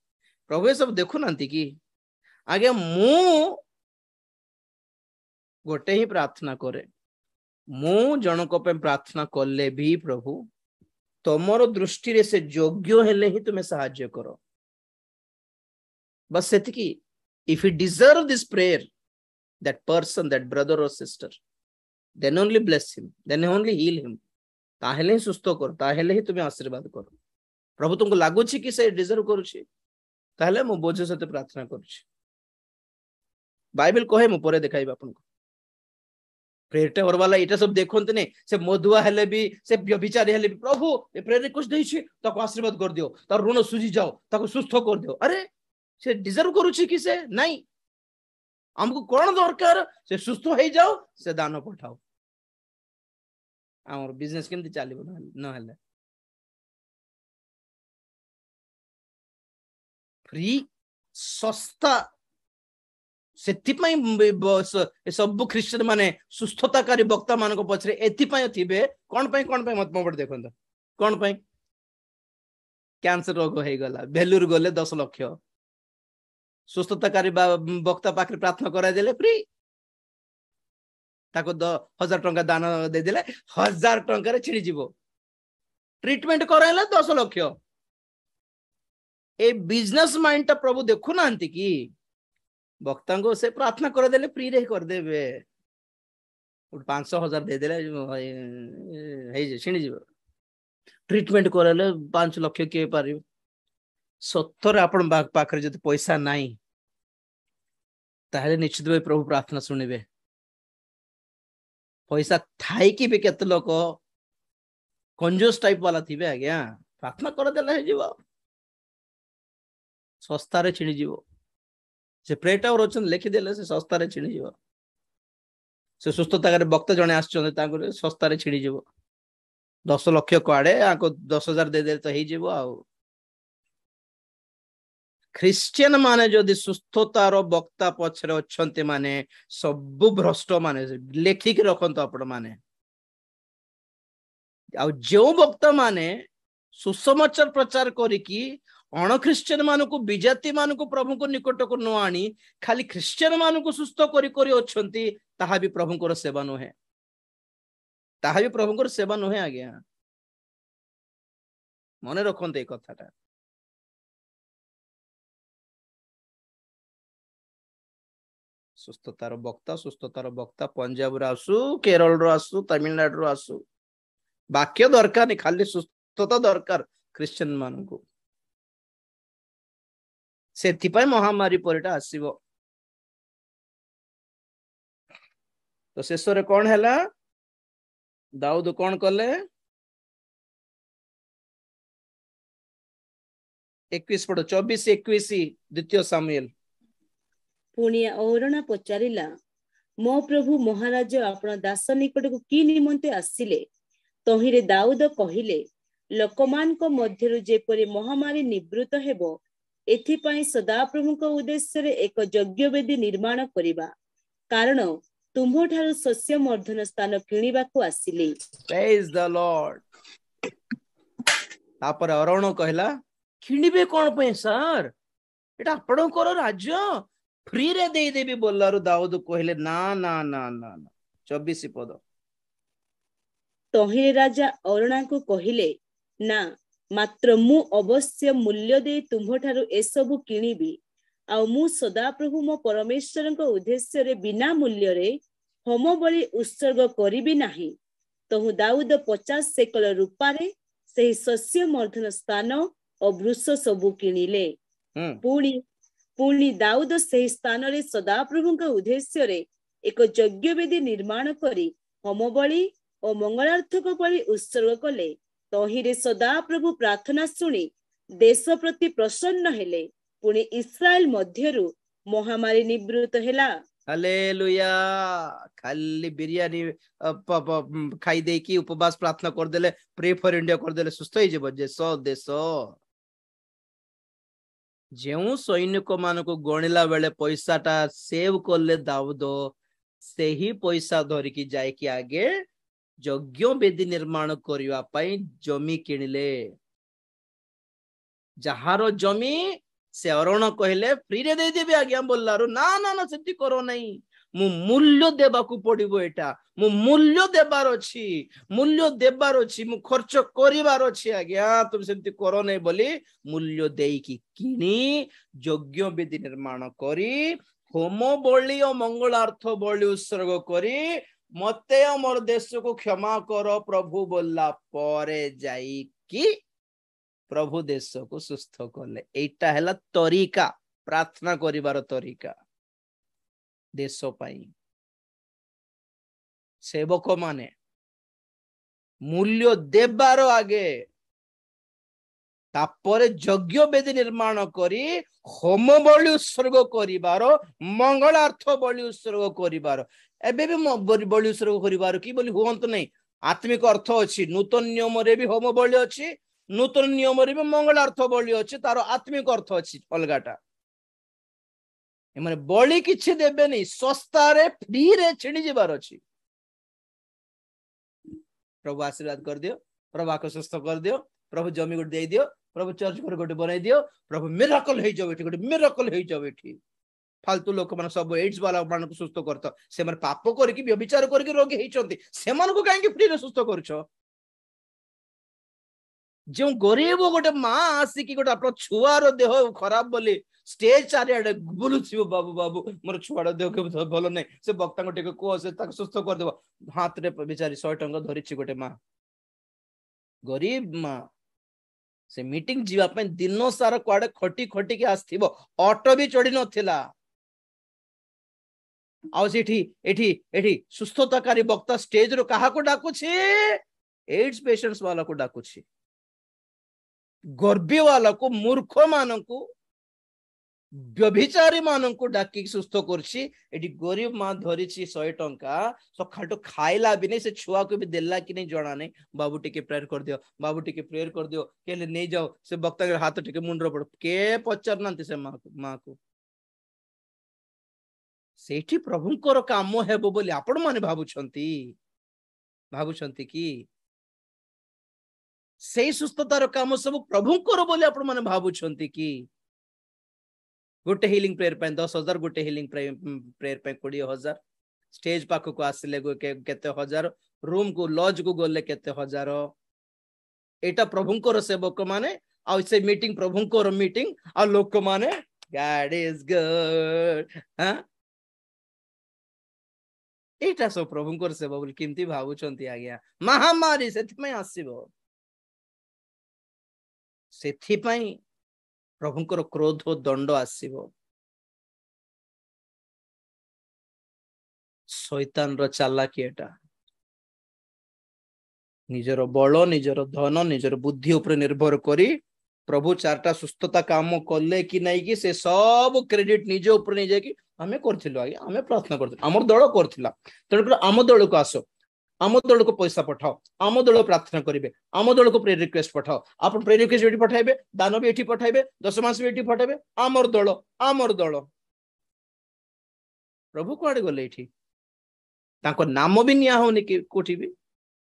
प्रभु सब देखु नांती कि आगे मु गोटे ही प्रार्थना करे मु जनक पे प्रार्थना करले भी प्रभु तमरो दृष्टि रे से योग्य हेले ही तुमे सहाय्य करो बस सेतिकी if he deserve this prayer that person that brother or sister then only bless him then only heal him ताहेले ही सुस्त करो ताहेले ही तुम्हें आशीर्वाद करो प्रभु तुमको लागु छी कि से डिजर्व करू छी ताहेले मो बोझ सते प्रार्थना करू छी बाइबल कहे मो परे देखाइबा आपनको प्रेयर टावर वाला एटा सब देखते नहीं से मधुआ हेले भी से व्यभिचारी हेले भी प्रभु ए प्रेयर रिक्वेस्ट देछि ताको आशीर्वाद कर दियो तार ऋण सुझी जाओ ताको सुस्थ कर दियो अरे से डिजर्व करूछि कि से नहीं हमको कौन दरकार से सुस्थ हो जाओ से दान पठाओ आमर बिजनेस केमती चलिबो न हेले फ्री सस्ता सब ख्रीस्टियन माने सुस्थताकारी वक्ता मान पछरे एथिपाई थिबे कोन मत मोबट देखंत कोन पई कैंसर रोग हो गला भेलुर गले 10 लाख सुस्थताकारी वक्ता पाखरे प्रार्थना करा देले फ्री ताको 1000 टंका दान दे देले 1000 टंका रे छिड़ी जीवो ट्रीटमेंट कराइला 10 लाख ए बिजनेस माइंड ता प्रभु देखु नांती की वक्ता को से प्रार्थना कर देले फ्री रे कर देबे 500,000 दे देले हे जे छिणी जीवो ट्रीटमेंट करले 5 लाख के पारियो सत्तर आपण पाखरे जति पैसा नाही ताहले निश्चित भाई प्रभु प्रार्थना सुनिबे पैसा थाई कि भी केते लोक कंजूस टाइप वाला थिबे आज्ञा प्रार्थना कर देले हे जीवो सस्ता रे छिणी जीवो से प्रेयर टावर ओचन लिखि देले से सस्ता रे छिणी जीवो से सुस्थता करे वक्ता जने आछन ताको सस्ता रे छिणी जीवो 10 लाख काडे आको 10,000 दे दे तो हे जीवो आ ख्रिस्टियन माने जदि सुस्थतार वक्ता पछरे अछंते माने सब भ्रष्ट माने लेखिक रखंत आपण माने आ जो वक्ता माने सुसमाचार प्रचार करिकी अण ख्रिस्टियन मानक विजाति मानक प्रभु को निकट को न आनी खाली ख्रिस्टियन मानक सुस्थ करी करी अछंती ताहा भी प्रभुकर सेवा नहे ताहा भी प्रभुकर सेवा नहे आज्ञा मने रखंत ए कथाटा सुस्थतार वक्ता पंजाब रो आसु केरल रो आसु तमिलनाडु रो आसु वाक्य दरकार नहीं खाली सुस्थता दरकार ख्रिस्टियन मानक से महामारी परिटा आसीबो तो शेष रे कौन हैला दाऊद कौन कले 21 पढ़ो 24-21 द्वितीय सामुएल पुणी औरणा पचारिला मो प्रभु महाराज आपण दास निकट को की निमंते आसिले तहिरे दाऊद कहिले लोकमान को मध्यरु जेपरि महामारी निवृत्त हेबो एथिपाई सदाप्रभुक उद्देश्य रे एक यज्ञ वेदी निर्माण करिबा कारण तुम्भो ठारु शस्य मर्धन स्थान किनिबा को आसिले प्रेज द लॉर्ड तापर अरण कहला किनिबे कोन पे सर एटा आपणकर राज्य फ्री रे दे देबी बोलारु दाऊद कहले ना ना ना ना 24 पद तहिरे राजा अरुणा को कहिले ना मात्र मु अवश्य मूल्य दे तुम्भो ठारु एसबु किनिबी आ मु सदा प्रभु मो परमेश्वर को उद्देश्य रे बिना मूल्य रे होम बलि उत्सर्ग करिबी नाही तहु दाऊद 50 सेकल रूपारे सेही शस्य मर्धन स्थान और वृक्ष सबु किनिले पुणी दाऊद सेही स्थान रे सदा प्रभु को उद्देश्य रे एक यज्ञ वेदी निर्माण करी होम बलि और मंगलार्थक बलि उत्सर्ग कले तहिरे सदा प्रभु प्रार्थना सुनी देश प्रति प्रसन्न हेले पुणी इस्राएल मध्यरु महामारी निवृत्त हेला हालेलुया खाली बिरयानी खाई दे की उपवास प्रार्थना कर देले प्रे फॉर इंडिया कर देले सुस्थ हो जेबो जे सो देश जेउ सैनिक मानक गणिला बेले पैसाटा सेव करले दाऊद सेही पैसा धरिकी जाय कि आगे यज्ञ वेदी निर्माण करिवा पई जमी किनिले जहारो जमी से अरण कहले फ्री रे दे देबे आज्ञा बोलारो ना ना ना सेति करो नहीं मु मूल्य देबाकू पड़िबो एटा मु मूल्य देबार अछि मु खर्च करिवार अछि आज्ञा तुम सेति करो नहीं बोली मूल्य देई की किनी यज्ञ वेदी निर्माण करी होम बलि और मंगलार्थ बलि उत्सर्ग करी मते अमर देश को क्षमा कर प्रभु बोला परे जाई कि प्रभु देश को सुस्थ कले एटा हैला तरीका प्रार्थना करिवार तरीका देश पाई सेवक माने मूल्य देबार आगे तापरे यज्ञ वेदी निर्माण करी होम बलि उत्सर्ग करिवार मंगलार्थ बलि उत्सर्ग करिवार एबे भी बलि उत्सर्ग करिवार की बोली हुअंतु नहीं आत्मिक अर्थ अच्छी नूतन नियम रे भी होम बलि अच्छी नूतन नियम रे भी मंगलार्थ बलि अच्छी तार आत्मिक अर्थ अच्छी अलगाटा माने बलि किछि देबे नहीं सस्ता रे फ्री रे छिड़ी जिबार अछि प्रभु आशीर्वाद कर दियो प्रभु आको सुस्थ कर दियो प्रभु जमी गोटे दे दियो प्रभु चर्च घर गोटे बनाई दियो प्रभु मिराकल हो जाओ गोटे मिराकल हो जाओ फालतू लोक मान सब एड्स वाला मान सुस्थ करत से माने पाप करके व्यभिचार करके रोगी होइचंती सेमान को काहे फ्री रे सुस्थ करछो जो गरीब गोटे माँ आसिकी गोटे आप छुआर देह खराब बोली स्टेज चारिआडे बुलुथिबो बाबू बाबू मोर छुआर देह भल नहीं से बक्ता को टिके को से ताक सुस्थ कर देबो हाथ रे बेचारी 100 टंका धरिछि गोटे माँ गरीब माँ से मीटिंग जीवा पे दिन सारा कुआडे खटी खटी के आस्थिबो ऑटो भी चढ़ी नथिला आउ सेठी एठी एठी सुस्थताकारी वक्ता स्टेज रो काहा को डाकुछि एड्स पेशेंट्स वाला को डाकुछि गर्भी वाला को मूर्ख मान को व्यभिचारी मान को डाकी सुस्थ करछि एठी गरीब माँ धरी 100 टंका सखाल तो खाइला भी नहीं से छुआ को भी देला कि नहीं जणा नहीं बाबू टिके प्रेयर कर दियो बाबू टिके प्रेयर कर दियो केले नहीं जाओ से वक्ता के हाथ टिके मुंडर पड़ के पचार नांती से माँ को सेठी प्रभुंकर काम हेबो बोली आपण माने भाबुछंती कि से सुस्थतार काम सब प्रभुंकर बोली आपण माने भाबुछंती कि गोटे हिलिंग प्रेयर पे 10,000 गोटे हिलिंग प्रेयर पे 20,000 स्टेज पाख को आसिले केते हजार रूम को लॉज को गले केते हजार एटा प्रभुंकर सेवक माने आ से मीटिंग प्रभुंकर मीटिंग आ लोक माने गॉड इज गुड हां एटा सब प्रभुंकर सेवक बोली किंती भाबुछंती आज्ञा महामारी सेथि आसीबो सेथि प्रभुंकर क्रोध दंड आसीबो शैतान रो चालाकी एटा निजर बल निजर धन निजर बुद्धि ऊपर निर्भर करी प्रभु चारटा सुस्थता काम कले कि नहीं कि से सब क्रेडिट निजे ऊपर नहीं जाए कि आमे करथिलो आज्ञा आमे प्रार्थना करथिलो हमर दल करथिला तण आम दल को आसो आम दल को पैसा पठाओ आम दल प्रार्थना करेंगे आम दल को प्रेयर रिक्वेस्ट पठाओ आप प्रेयर रिक्वेस्ट एठी पठाइबे दान भी एठी पठाइबे दशमांश भी एठी पठाइबे आमर दल प्रभु कुआडे गले एठी तांको नाम भी निया होनी कि कोठी भी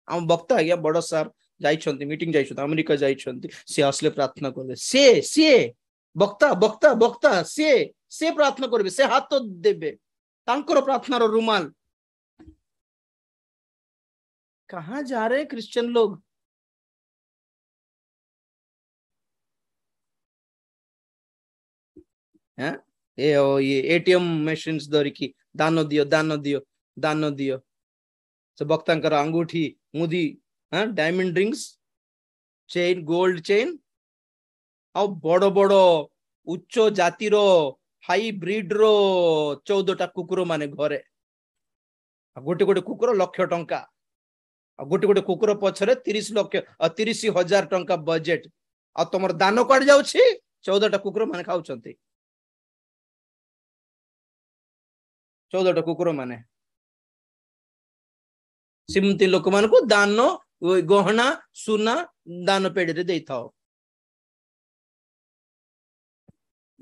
आम वक्ता आज्ञा बड़ सार जाइछंती मीटिंग जाइछंती अमेरिका जाइछंती से असले प्रार्थना करबे से वक्ता वक्ता वक्ता से प्रार्थना करबे से हाथ तो देबे तांकर प्रार्थना रो रुमाल कहाँ जा रहे क्रिश्चियन लोग हैं ये एटीएम मशीन्स धरिकी दान दियो से भक्तांकर अंगूठी मुदी हाँ diamond rings chain gold chain आ बड़ बड़ उच्च जातिर हाई ब्रीड रो 14टा कुकुर माने घरे गोटे गोटे कुकुर 1,00,000 टंका गोटे गोटे कुकुर पछरे 30,000 टंका बजेट आ तुम दान कड़ जाऊँ 14टा कुकुर माने खाऊंट 14टा कुकुर माने सिमती लोक मान को दान गहना सुना दान पेड़ी रे दे थाओ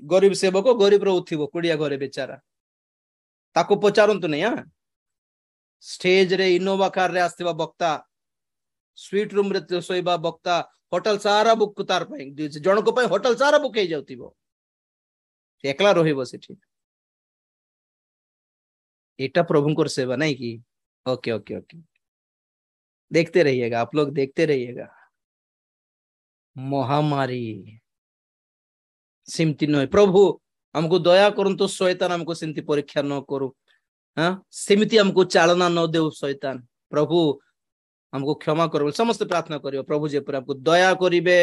गरीब सेवक गरीब रोथिबो कुड़िया घरे बेचारा ताको पचारंतु नहीं हां स्टेज रे इनोवा कार रे आस्थिबा वक्ता स्वीट रूम रे सोइबा वक्ता होटल सारा बुक तार पई जण को पई होटल सारा बुक हे जाउतिबो एकला रहिबो सेठी एटा प्रभुंकर सेवा नहीं की ओके ओके ओके देखते रहिएगा आप लोग देखते रहिएगा महामारी सिमती न प्रभु हमको दया करु तो शैतान हमको सिमती परीक्षा न करू हाँ सिमती हमको चालना न दे शैतान प्रभु हमको क्षमा करो समस्त प्रार्थना करियो प्रभु जे पर हमको दया करिवे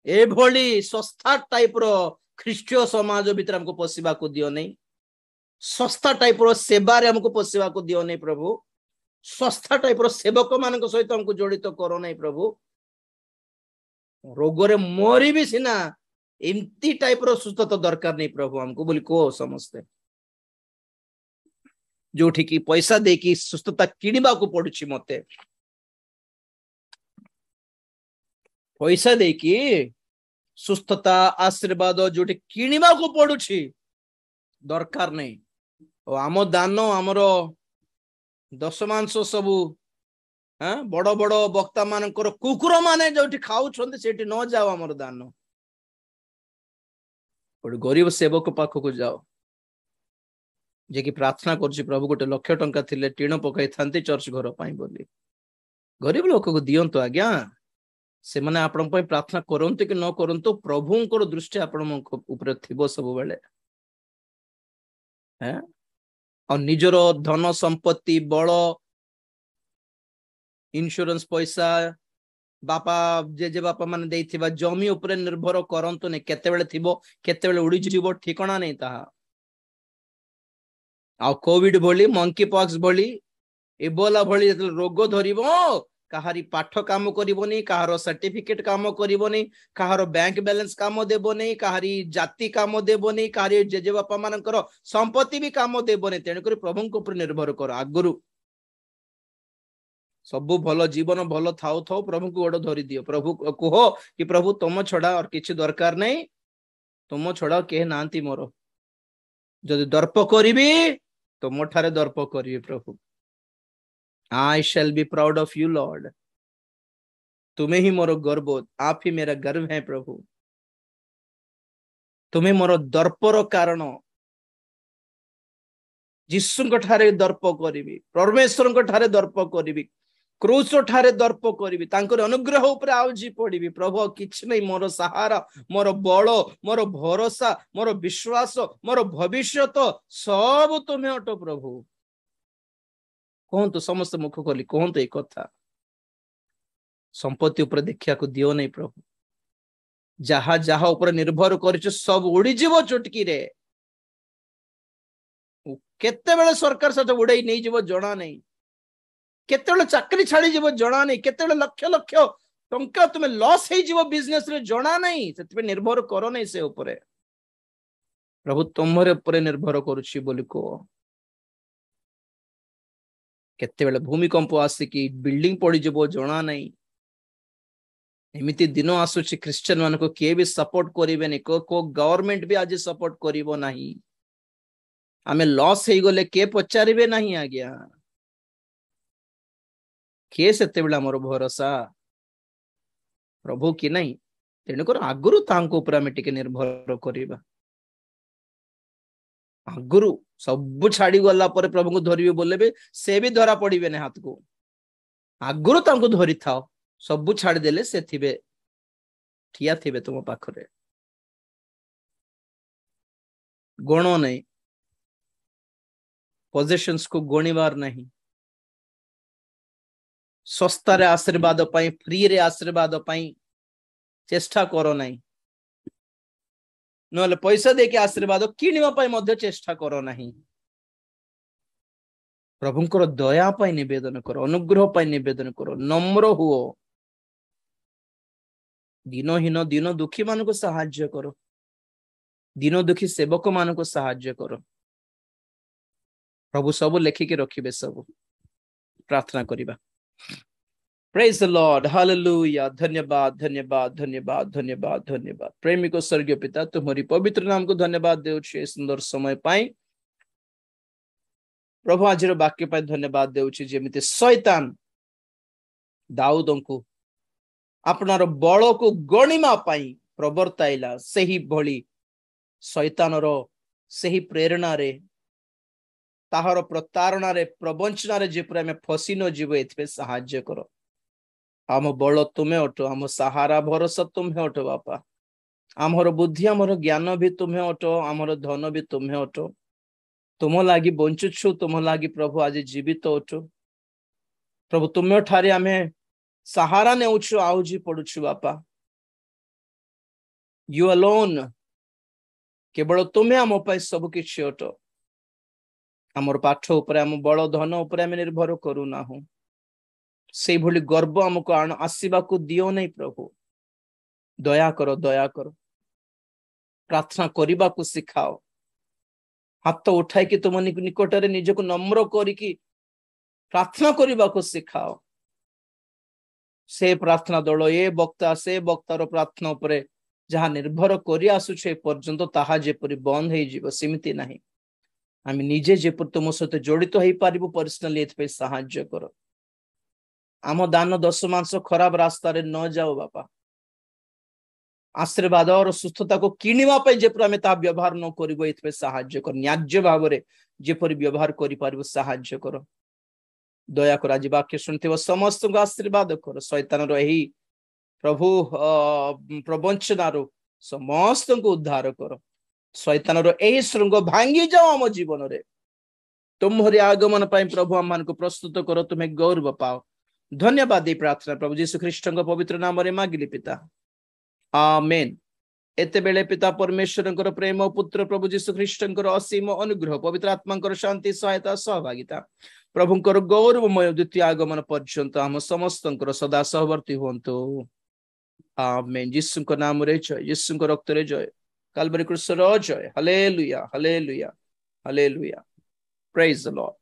एभली सस्ता टाइप रो ख्रीष्टीय समाज भीतर हमको पशिबा को दियो नहीं सस्ता टाइप रो सेवा रे हमको पोसेवा को दियो नहीं प्रभु सस्ता टाइप रो सेवक मान सहित हमको जड़ित करो नहीं प्रभु रोग रे मोरी भी सीना एमती टाइप रो सुस्थता दरकार नहीं प्रभु हमको बोली को समझते जो ठीक पैसा देकी सुस्थता किणवा को पड़ुछि मते पैसा देकी सुस्थता आशीर्वाद जो किणवा को पड़ुछि दरकार नहीं और आम दान आमर दशमांश सबू हाँ बड़ बड़ वक्ता मान कुकुर माने जो खाऊ से न जाओ आमर दान गोटे गरीब सेवक पाख को जाओ जे कि प्रार्थना कर प्रभु गोटे लक्ष टंका थिले टीण पकई था चर्च घर बोली गरीब लोक को दिंतु आज्ञा से मैंने आपण प्रार्थना करंतु कि न करंतु प्रभुंकर दृष्टि आपण ऊपर थिबो सब बेले हैं और निजर धन संपत्ति बड़ इंश्योरेंस पैसा बापा जे बापा मान देइथिबा जमी ऊपर निर्भर करंतु ने केते बेले थिबो केते बेले उड़ी जिवो ठिकाना नहीं ताहा आ कोविड भली मंकी पॉक्स भली इबोला भली रोग धरिबो कहारी पाठ काम करिबोनी कहारो सर्टिफिकेट काम करिबोनी कहारो बैंक बैलेंस काम देबोनी कहारी जाति काम देबोनी कहारी जेजे बापा मानकर संपत्ति भी काम देबोनी तेन करी प्रभु को ऊपर निर्भर कर आगुरु सबु भल जीवन भल थाउ थाउ प्रभु को गोड़ धरी दियो प्रभु कहो कि प्रभु तुम छड़ा और किछि दरकार नहीं तुम छड़ा के नांती मोर जदि दर्प करिबी तो मोठारे दर्प करिबी प्रभु I shall be proud of you Lord तुम्हें ही मोर गर्व आप ही मेरा गर्व है प्रभु तुम्हें मोर दर्पर कारण जीशु ठारे दर्प करिबी परमेश्वर ठारे दर्प करिबी क्रूस ठारे दर्प करिबी तांकर अनुग्रह ऊपर आउजी पड़िबी प्रभु किछ नहीं मोर सहारा मोर बल मोर भरोसा मोर विश्वास मोर भविष्यत सब तुम्हें अटो प्रभु कहतु समस्त मुख खोली कहतु एक कथा संपत्ति ऊपर देखिया को दियो नहीं प्रभु जहा जहा ऊपर निर्भर कर सब उड़ी जीव चुटकी रे केते बेले सरकार से उड़ाई नहीं जीव जना नहीं केते बेले चाकरी छाड़ी जीव जना नहीं केते बेले लक्ष लक्ष टंका तुम्हें लॉस है जीव बिजनेस रे जना नहीं से निर्भर करो नहीं से ऊपर प्रभु तुम्हारे ऊपर निर्भर करुछि बोली को केते बेले भूमिकंप आसिकी बिल्डिंग पड़ी जीव जना नहीं एमिति दिन आसुछि क्रिश्चियन मान को किए भी सपोर्ट करिवेनी को गवर्नमेंट भी आज सपोर्ट करिवो नहीं आमे लॉस हे गले के पचारिबे नहीं आज्ञा के सेते बेला मोर भरोसा प्रभु की नहीं तेणु कर आगुरु तांको ऊपर आमे टिके निर्भर करिबा आगुरु सब छाड़ी गला पर प्रभु को धरिबे बोलेबे से भी धरा पड़िबे ने हाथ को आगुरु तांको धरि थाओ सब छाड़ी देले से थिबे ठिया थिबे तुम पाखरे गणो नहीं पोजेशंस को गणिवार नहीं सस्ता रे आशीर्वाद पाई फ्री रे आशीर्वाद पाई चेष्टा करो नहीं नले पैसा देके आशीर्वाद किनिवा पाई मध्य चेष्टा करो नहीं प्रभुंकर दया पाई निवेदन करो अनुग्रह पाई निवेदन करो नम्र हुओ दिनहीन दिन दुखी मान को साहाय्य करो दिन दुखी सेवक मान को साहाय्य करो प्रभु सब लेखिके रखिबे सब प्रार्थना करिबा प्रेज द लॉर्ड हालेलुया धन्यवाद धन्यवाद धन्यवाद धन्यवाद धन्यवाद प्रेमी को स्वर्गीय पिता तुम्हारी पवित्र नाम को धन्यवाद देउछि सुंदर समय पाई प्रभु आजिर वाक्य पाई धन्यवाद देउछि जेमिति शैतान दाऊद को आपनार बल को गणिमा पाई प्रवर्ताइला सही भली शैतानर सही प्रेरणा रे ताहार प्रतारणा रे प्रवंचना रे जेपरे में फसी न जीव एथबे सहाय्य करो आम बल तुम्हें अटो आम सहारा भरोसा तुम्हें अटो बापा आमर बुद्धि आमर ज्ञान भी तुम्हें अटो आमर धन भी तुम्हें अटो तुम लागी बंचुछु तुम लागी प्रभु आज जीवित अटो प्रभु तुम्हें ठारे आमे सहारा नेउछु आउजी पडुछु बापा यू अलोन केवल तुम्हें आम पाई सब किछि अटो आमर पाठ उपरे आम बल धन उपरे आम निर्भर करूना से भली गर्व आमको आसवा को दियो नहीं प्रभु दया करो प्रार्थना करने को सिखाओ हाथ उठाई कि तुम निकटरे निजक नम्र करिकी प्रार्थना करने को सिखाओ से प्रार्थना दल ए वक्ता से वक्तार प्रार्थना उपरे जहाँ निर्भर कर आसुछे पर्यंत ताहा जेपरि बंद हो जीव सेमिति नाही आम निजे जेपरि तुम सहित जड़ित हो पारिबु पर्सनली एथपे सहाय्य कर आम दान दशमांश खराब रास्ता रे न जाओ बापा आशीर्वाद और सुस्थता को किणवा जेपरि आम ता व्यवहार न करिबो एथपे सहाय्य कर न्याय्य भाव रे जेपरि व्यवहार करि पारिबु सहाय्य कर दया कर आज वाक्य शुणुथिबो समस्त को आशीर्वाद कर शैतान रही प्रभु प्रवंचनारो समस्त को उद्धार कर शैतान रो एही श्रृंग भांगी जाओ आम जीवन रे तुम्हारे आगमन पाई प्रभु आम को प्रस्तुत करो तुम्हें गौरव पाओ धन्यवाद दे प्रार्थना प्रभु यीशु ख्रीष्ट पवित्र नाम रे मागिली पिता आमेन एते बेले पिता परमेश्वर प्रेम पुत्र प्रभु यीशु ख्रीष्ट असीम अनुग्रह पवित्र आत्मा शांति सहायता सहभागिता प्रभुंकर गौरवमय द्वितीय आगमन पर्यंत आम समस्त सदा सहवर्ती हुंतु आमेन यीशु नाम रे जय यीशु रक्त रे जय काल्वरी क्रूस रो जय hallelujah hallelujah hallelujah praise the Lord.